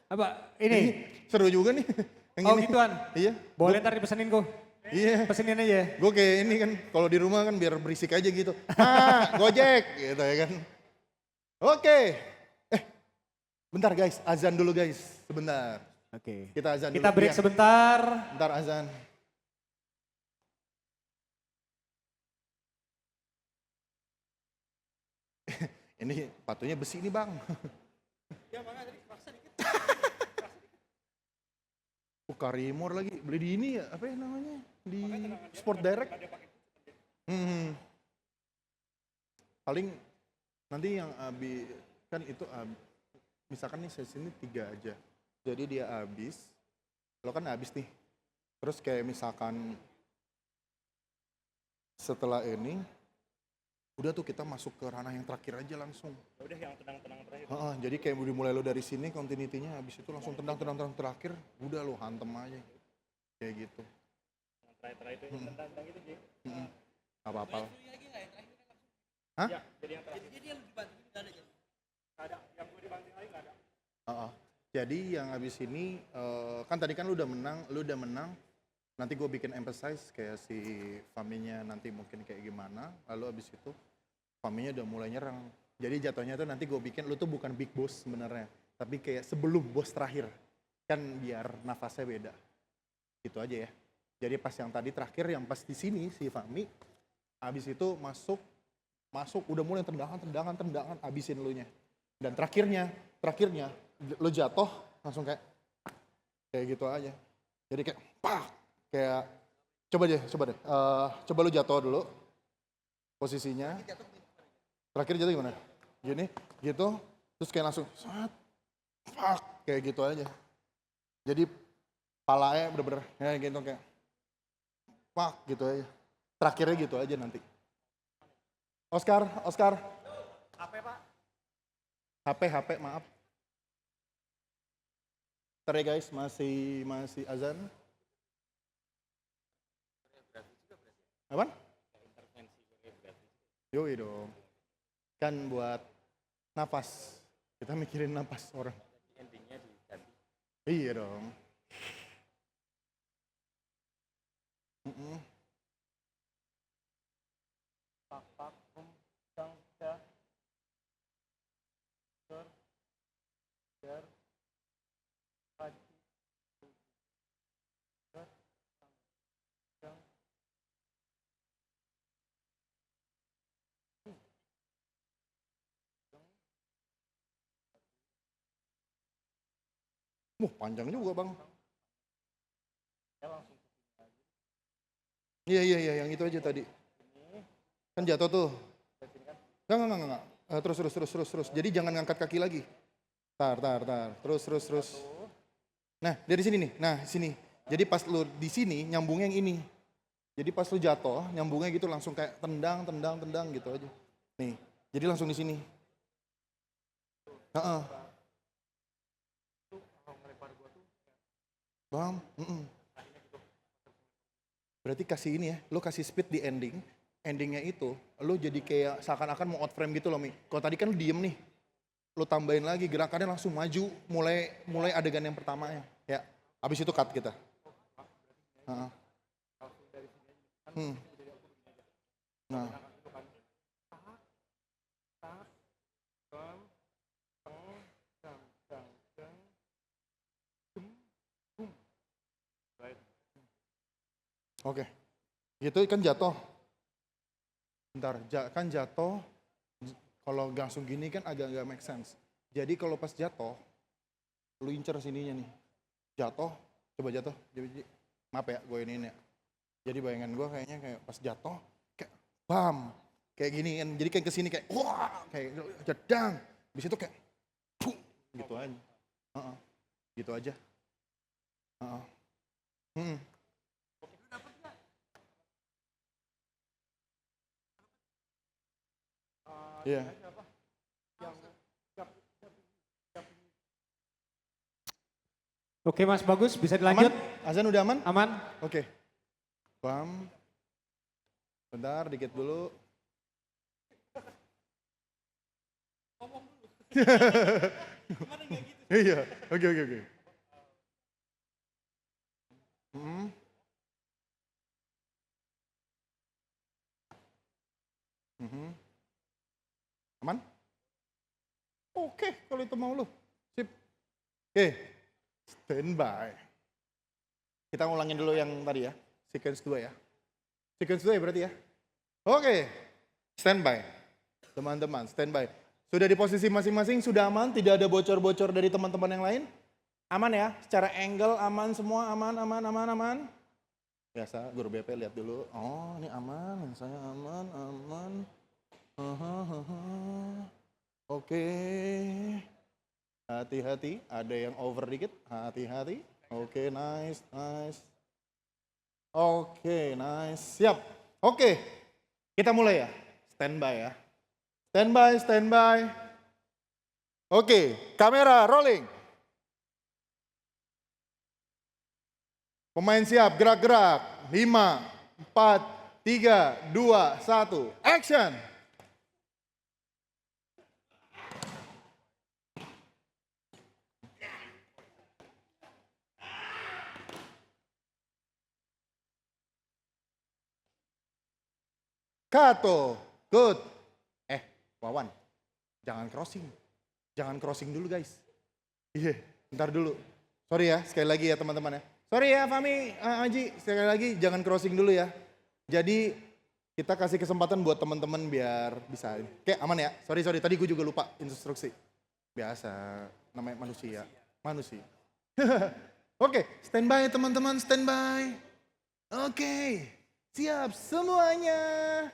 Apa? Ini? Seru juga nih. Yang Oh ini. gituan? Iya. Boleh ntar dipesenin kok. Iya. Pesenin aja. Gue kayak ini kan, kalau di rumah kan biar berisik aja gitu. Gojek gitu ya kan. Oke. Bentar guys, azan dulu guys, sebentar. Oke. Kita azan dulu. Kita break Iya. sebentar. Bentar azan. Ini patunya besi nih bang. Karimor lagi, beli di ini ya, apa ya namanya? Di Sport Direct. Paling nanti yang kan itu misalkan nih sesi ini 3 aja. Jadi dia habis, lo kan habis nih. Terus kayak misalkan setelah ini, Udah tuh kita masuk ke ranah yang terakhir aja langsung. Udah yang tenang-tenang terakhir. Jadi kayak udah mulai lo dari sini continuity-nya, habis itu langsung tendang terakhir, udah lo hantem aja. Kayak gitu. Yang terakhir itu yang tendang gitu, Ji. Gak apa-apa. Hah? Ya, jadi yang terakhir. Jadi yang dibanting enggak ada jadi. Ada, yang gue dibanting lagi enggak ada. Jadi yang habis ini, kan tadi kan lu udah menang, nanti gue bikin emphasize kayak si Faminya nanti mungkin kayak gimana, lalu habis itu Faminya udah mulai nyerang. Jadi jatuhnya tuh nanti gue bikin lu tuh bukan big boss sebenarnya, tapi kayak sebelum bos terakhir, kan biar nafasnya beda. Gitu aja ya. Jadi pas yang tadi terakhir, yang pas di sini si Fami, habis itu masuk udah mulai tendangan, habisin lu nya. Dan terakhirnya lu jatuh langsung kayak gitu aja. Jadi kayak pak, kayak coba deh. Coba lu jatuh dulu posisinya. Terakhir jatuh gimana? Gini, gitu. Terus kayak langsung pak, kayak gitu aja. Jadi palanya bener-bener ya gitu kayak pak gitu aja. Terakhirnya gitu aja nanti. Oscar. HP, Pak? HP, maaf. Ntar ya guys, masih azan. Apaan? Yoi dong. Kan buat nafas. Kita mikirin nafas orang. Endingnya diganti. Iya dong. Pak, dang, dah. Ger. Haji. Ger. Dang. Panjang juga bang. Ya langsung. Iya, yang itu aja tadi. Kan jatuh tuh. Enggak. Terus. Jadi jangan ngangkat kaki lagi. Tar. Terus. Nah, dari sini nih. Nah, sini. Jadi pas lu di sini nyambungnya yang ini. Jadi pas lu jatuh, nyambungnya gitu langsung kayak tendang gitu aja. Nih. Jadi langsung di sini. Bang. Berarti kasih ini ya, lo kasih speed di endingnya itu, lo jadi kayak seakan-akan mau out frame gitu loh, Mi. Kalau tadi kan lo diem nih, lo tambahin lagi gerakannya langsung maju, mulai adegan yang pertamanya, ya. Habis itu cut kita. Nah. Oke, gitu kan jatuh. Bentar, kan jatuh. Kalau langsung gini kan agak nggak make sense. Jadi kalau pas jatuh, lu incer sininya nih. Jatuh, coba jatuh. Maaf ya, gue ini ya. Jadi bayangan gue kayaknya kayak pas jatuh, kayak bam, kayak gini kan. Jadi kayak kesini kayak wah, kayak jedang. Habis itu kayak pum, gitu aja. Gitu aja. Iya. Oke Mas, bagus. Bisa dilanjut? Aman? Azan udah aman? Aman? Oke. Bam. Bentar, dikit dulu. Iya, oke. Aman? Oke, kalau itu mau lu. Sip. Oke, standby. Kita ngulangin dulu yang tadi ya, sequence 2 ya. Sequence 2 ya berarti ya. Oke, standby. Teman-teman, standby. Sudah di posisi masing-masing, sudah aman? Tidak ada bocor-bocor dari teman-teman yang lain? Aman ya? Secara angle aman semua? Aman? Biasa, guru BP lihat dulu. Oh, ini aman, saya aman. Oke. Hati-hati, ada yang over dikit. Hati-hati. Oke, nice. Oke, nice. Siap. Oke, kita mulai ya. Standby ya. Standby. Oke, kamera rolling. Pemain siap, gerak-gerak. 5, 4, 3, 2, 1, action! Kato, good. Wawan, jangan crossing. Jangan crossing dulu guys. Iya, bentar dulu. Sorry ya, sekali lagi ya teman-teman ya. Sorry ya Fami, Aji, sekali lagi jangan crossing dulu ya. Jadi kita kasih kesempatan buat teman-teman biar bisa. Oke, aman ya. Sorry, tadi gue juga lupa instruksi. Biasa, namanya manusia. Oke, standby teman-teman, standby. Oke, siap semuanya.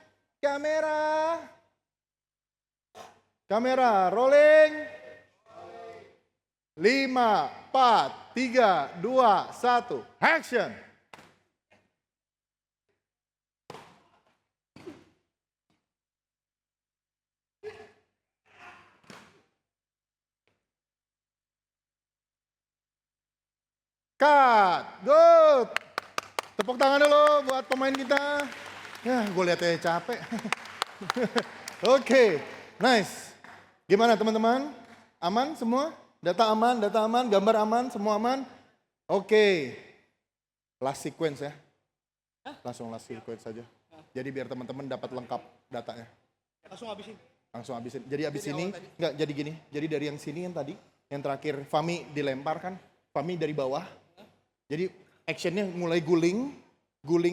Kamera rolling. 5, 4, 3, 2, 1, action! Cut, good. Tepuk tangan dulu buat pemain kita. Ya, gue lihatnya capek. Oke, nice. Gimana teman-teman? Aman semua? Data aman, gambar aman, semua aman? Oke. Last sequence ya. Langsung last sequence saja. Jadi biar teman-teman dapat lengkap datanya. Langsung habisin. Jadi abis ini, enggak jadi gini. Jadi dari yang sini yang tadi, yang terakhir Fami dilempar kan. Fami dari bawah. Jadi actionnya mulai guling,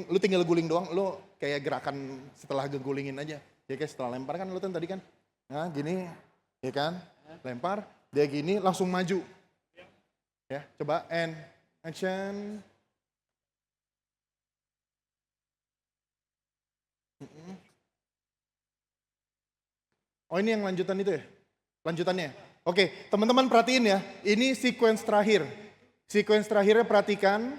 lu tinggal guling doang, lu kayak gerakan setelah gegulingin aja. Ya kayak setelah lempar kan lu kan tadi kan, nah gini, ya kan, lempar, dia gini langsung maju. Ya, coba and action. Oh ini yang lanjutan itu ya? Lanjutannya. Oke, teman-teman perhatiin ya, ini sequence terakhir. Sequence terakhirnya perhatikan,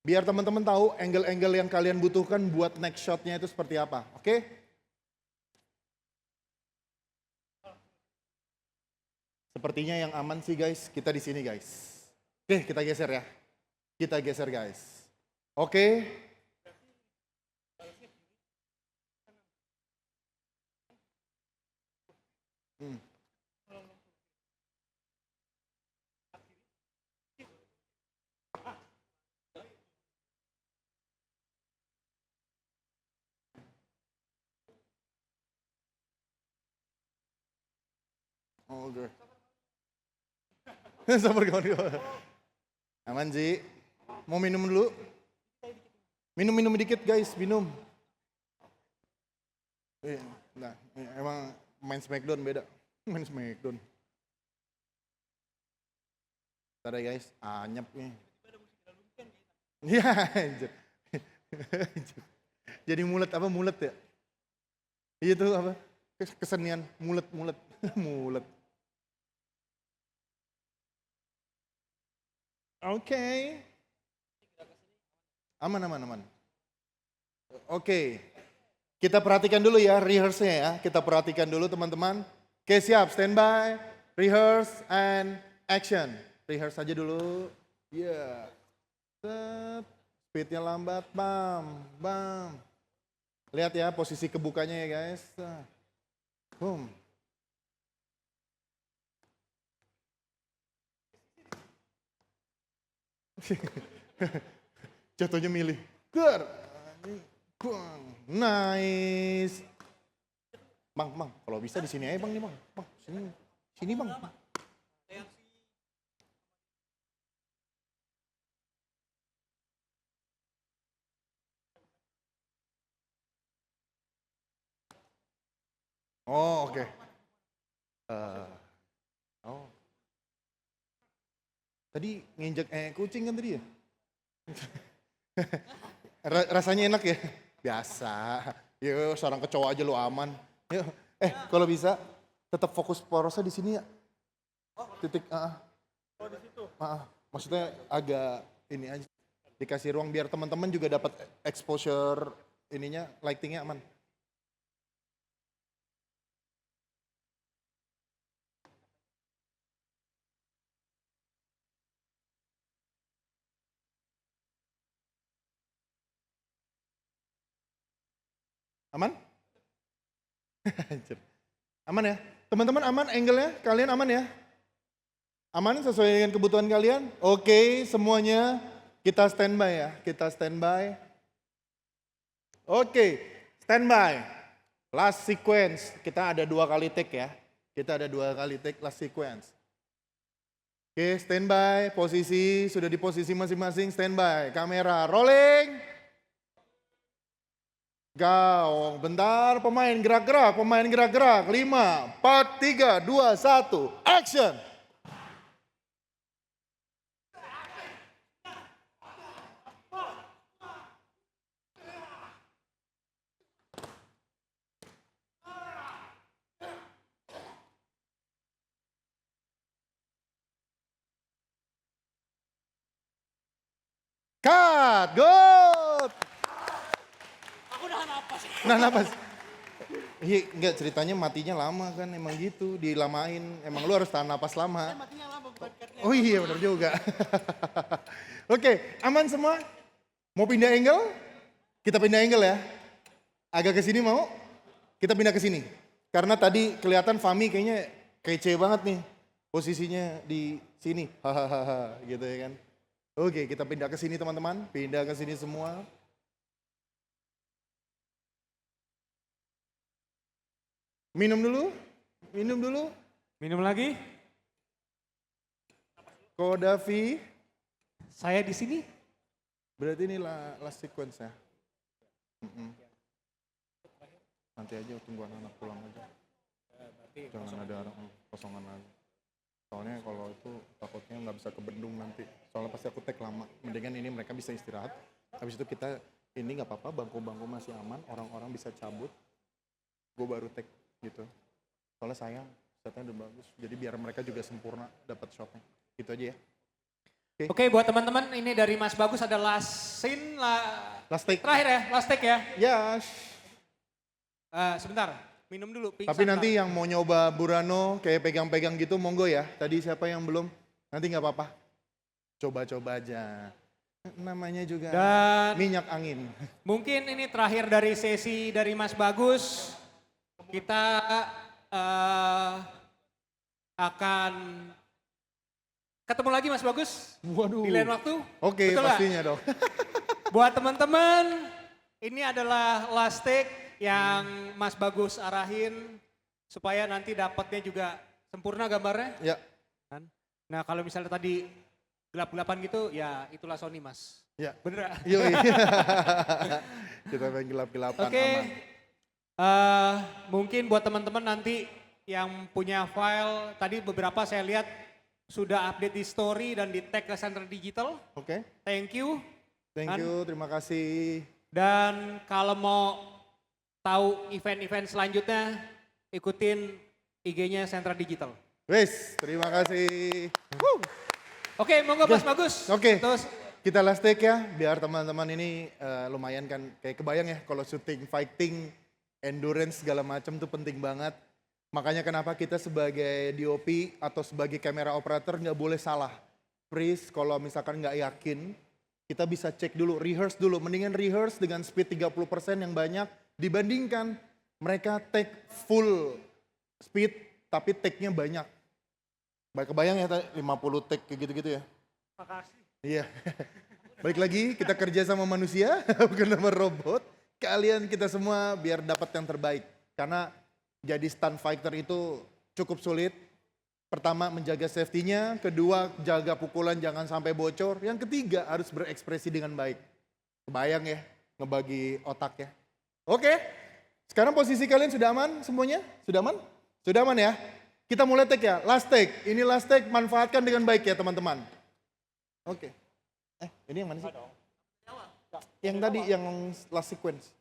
biar teman-teman tahu angle-angle yang kalian butuhkan buat next shot-nya itu seperti apa. Oke? Sepertinya yang aman sih guys, kita di sini guys. Oke, kita geser ya. Kita geser guys. Oke. Oke. Sabar kawan. Aman Ji. Mau minum dulu? Minum dikit guys, minum. Nah, emang main Smackdown beda. Main Smackdown. Bentar ya guys, anyep nih. Iya, anjir. Jadi mulet ya? Iya tuh apa? Kesenian mulet. Mulet. Oke. Aman. Oke. Kita perhatikan dulu ya rehearse-nya ya. Kita perhatikan dulu teman-teman. Oke siap, standby, rehearse, and action. Rehearse aja dulu. Iya. Yeah. Speednya lambat, bam. Lihat ya posisi kebukanya ya guys. Boom. Jatuhnya milih. Good. Nice. Bang, kalau bisa di sini aja bang nih bang. Bang, sini bang. Oh oke. Oh. Tadi nginjek kucing kan tadi ya? Rasanya enak ya? Biasa. Yuk seorang kecoa aja lu aman. Yuk. Kalau bisa tetap fokus porosnya di sini ya. Titik. Oh di situ. Maksudnya agak ini aja. Dikasih ruang biar teman-teman juga dapat exposure ininya, lightingnya aman. Aman? Anjir. Aman ya? Teman-teman aman angle-nya? Kalian aman ya? Aman sesuai dengan kebutuhan kalian? Oke, semuanya kita standby ya. Kita standby. Oke, standby. Last sequence. Kita ada 2 kali take ya. Kita ada 2 kali take last sequence. Oke, standby. Posisi, sudah di posisi masing-masing. Standby. Kamera rolling. Go. Bentar, pemain gerak-gerak. Pemain gerak-gerak. 5, 4, 3, 2, 1. Action. Cut, good. Aku nahan napas. Nah, napas. Iya, enggak ceritanya matinya lama kan, emang gitu, dilamain. Emang lu harus tahan napas lama. Matinya lama bukan cutnya. Oh iya, benar juga. Oke, aman semua? Mau pindah angle? Kita pindah angle ya. Agak ke sini mau? Kita pindah ke sini. Karena tadi kelihatan Fami kayaknya kece banget nih. Posisinya di sini. Hahaha, gitu ya kan. Oke, kita pindah ke sini teman-teman. Pindah ke sini semua. Minum dulu. Minum dulu. Minum lagi. Kodafi. Saya di sini. Berarti ini last sequence ya. Nanti aja tunggu anak-anak pulang aja. Jangan ada orang kosongan lagi. Soalnya kalau itu takutnya nggak bisa ke bendung nanti. Soalnya pasti aku take lama. Mendingan ini mereka bisa istirahat. Habis itu kita ini nggak apa-apa, bangku-bangku masih aman. Orang-orang bisa cabut. Gue baru take gitu. Soalnya sayang, shotnya udah bagus. Jadi biar mereka juga sempurna dapat shotnya. Gitu aja ya. Oke, buat teman-teman ini dari Mas Bagus ada last scene Last take. terakhir ya, last take ya. Yes. Sebentar, minum dulu. Pingsan, Tapi nanti Pak. yang mau nyoba Burano kayak pegang-pegang gitu monggo ya. Tadi siapa yang belum? Nanti nggak apa-apa. Coba-coba aja. Namanya juga Dan minyak angin. mungkin ini terakhir dari sesi dari Mas Bagus. Kita akan ketemu lagi Mas Bagus Waduh. di lain waktu. Oke, Betul nggak? pastinya dong. Buat teman-teman, ini adalah last take yang Mas Bagus arahin supaya nanti dapatnya juga sempurna gambarnya. Ya, Kan? Nah kalau misalnya tadi gelap-gelapan gitu, ya itulah Sony Mas. ya. Bener gak? Yuk. Kita main gelap-gelapan Oke, aman. mungkin buat teman-teman nanti yang punya file, tadi beberapa saya lihat sudah update di story dan di tag ke Center Digital. Oke, Thank you. thank Kan? you, terima kasih. Dan kalau mau tahu event-event selanjutnya, ikutin IG-nya Sentra Digital. Wes, terima kasih. Oke, monggo Mas Bagus. Oke. Terus Kita last take ya, biar teman-teman ini lumayan kan, kayak kebayang ya kalau syuting, fighting, endurance segala macam tuh penting banget. Makanya kenapa kita sebagai DOP atau sebagai kamera operator nggak boleh salah. Please kalau misalkan nggak yakin, kita bisa cek dulu, rehearse dulu. Mendingan rehearse dengan speed 30% yang banyak dibandingkan mereka take full speed tapi take-nya banyak. Baik kebayang ya 50 take kayak gitu-gitu ya. makasih. Iya. Balik lagi kita kerja sama manusia, bukan sama robot. Kalian kita semua biar dapat yang terbaik. Karena jadi stunt fighter itu cukup sulit. Pertama menjaga safety-nya, kedua jaga pukulan jangan sampai bocor. Yang ketiga harus berekspresi dengan baik. Kebayang ya, ngebagi otak ya. Oke, sekarang posisi kalian sudah aman semuanya? Sudah aman? Sudah aman ya? Kita mulai take ya, last take. Ini last take, manfaatkan dengan baik ya teman-teman. Oke. Ini yang mana sih? Yang tadi, yang last sequence.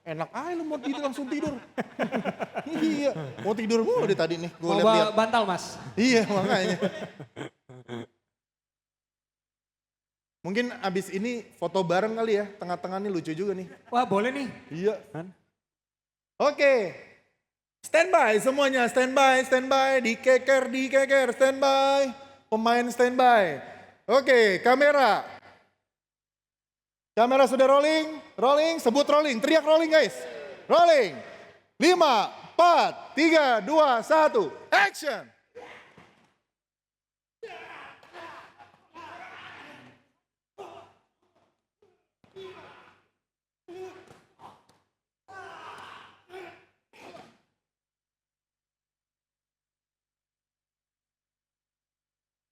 Enak aja lu mau tidur langsung tidur. Iya, mau tidur mulu dari tadi nih. Gue Mau lihat-lihat. bantal Mas. Iya makanya. Mungkin abis ini foto bareng kali ya, tengah-tengah nih lucu juga nih. Wah boleh nih. Iya. Kan? Oke. Standby semuanya, standby, dikeker, standby. Pemain standby. Oke, kamera. Kamera sudah rolling, sebut rolling, teriak rolling guys. rolling. 5, 4, 3, 2, 1, action.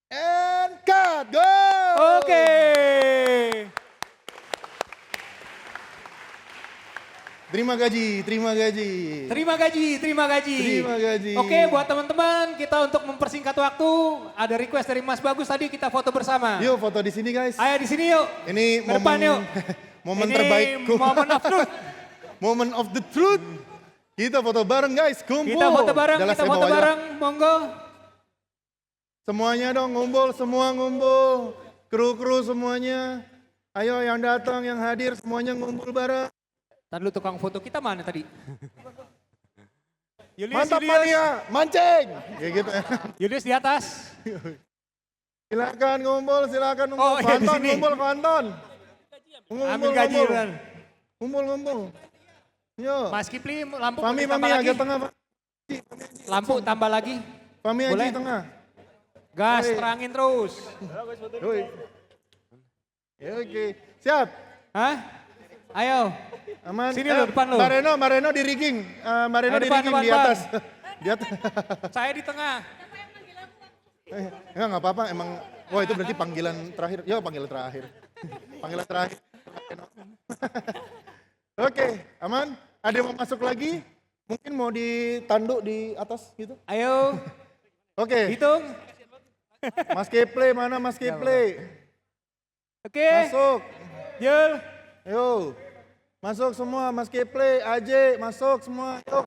And cut, go! Oke. Terima gaji, terima gaji. Terima gaji, terima gaji. Terima gaji. Oke, buat teman-teman, kita untuk mempersingkat waktu, ada request dari Mas Bagus tadi kita foto bersama. Yuk foto di sini guys. Ayo di sini yuk. Ini Ke depan yuk. momen Ini terbaikku. Moment of truth. Moment of the truth. Kita foto bareng guys, kumpul. Kita foto bareng, Jelas kita saya foto bawa aja. bareng, monggo. Semuanya dong ngumpul, semua ngumpul. Kru-kru semuanya. Ayo yang datang, yang hadir semuanya ngumpul bareng. Tadi lu tukang foto kita mana tadi? Julius, Mantap Julius. mania, mancing. Kayak gitu. Julius di atas. Silakan ngumpul, silakan ngumpul. Oh, iya, di Fanton, sini. ngumpul, Fanton. Ngumpul, Ambil gaji, ngumpul. Ran. Ngumpul, ngumpul. Yuk. Mas Kipli, lampu Fami, ditambah Fami lagi. agak tengah. Lampu tambah lagi. Fami Boleh? aja tengah. Gas, Oke. terangin terus. Yoi. Ya, oke, siap. Hah? Ayo. Aman. Sini lu, depan lu. Mbak Reno di rigging. Mbak Reno Ayo, di depan, rigging depan, di Bang. atas. Di atas. Saya di tengah. Enggak apa-apa emang. Wah itu berarti panggilan terakhir. Ya panggilan terakhir. Panggilan terakhir. Oke, aman. Ada yang mau masuk lagi? Mungkin mau ditanduk di atas gitu. Ayo, Oke, hitung. Mas Keple mana Mas Keple? Oke, Masuk. Jul. Ayo. Masuk semua Mas Keple, Aje, masuk semua. Yuk.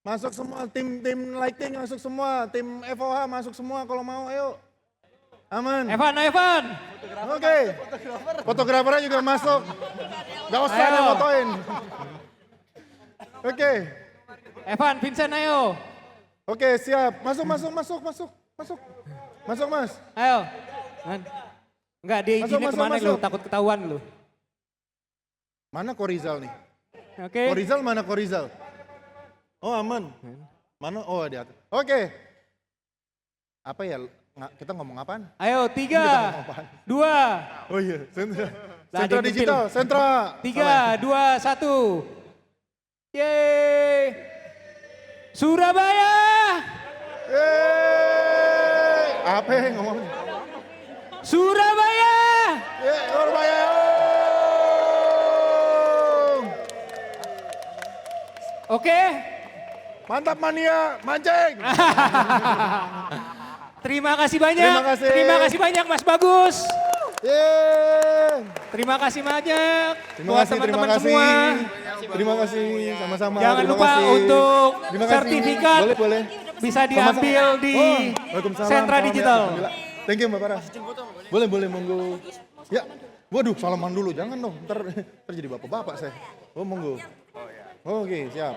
Masuk semua tim lighting masuk semua, tim FOH masuk semua kalau mau ayo. Aman. Evan. Oke. Fotografernya juga masuk. Gak usah Ayo. ada fotoin. Oke. Evan, Vincent ayo. Oke, siap. Masuk. Masuk, Mas. Ayo. Enggak, dia Masuk, izinnya masuk, kemana lu? masuk. Takut ketahuan lu. Mana Korizal nih? Oke. Korizal mana Korizal? Oh, aman. Mana? Oh, di atas. Oke. Apa ya? Kita ngomong apaan? Ayo, 3, 2, Oh iya, sentra. Lah, Sentra dia digital, nyempil. sentra. 3, 2, 1. Yeay. Surabaya. Yeay. Apa yang ngomong? Surabaya. Surabaya. Oke. Mantap mania, mancing. Terima kasih banyak. Terima kasih. Terima kasih banyak Mas Bagus. Yeay. Terima kasih banyak Terima buat kasih, teman-teman terima kasih. semua. Terima kasih, sama-sama. Jangan terima lupa kasih. untuk Terima kasih. sertifikat Boleh. bisa diambil di Oh, Waalaikumsalam, Sentra salam ya, Digital. Alhamdulillah. Thank you Mbak Farah. Boleh, monggo. Ya, waduh salaman dulu, jangan dong. Ntar jadi bapak-bapak saya. Oh, monggo. Oke, siap.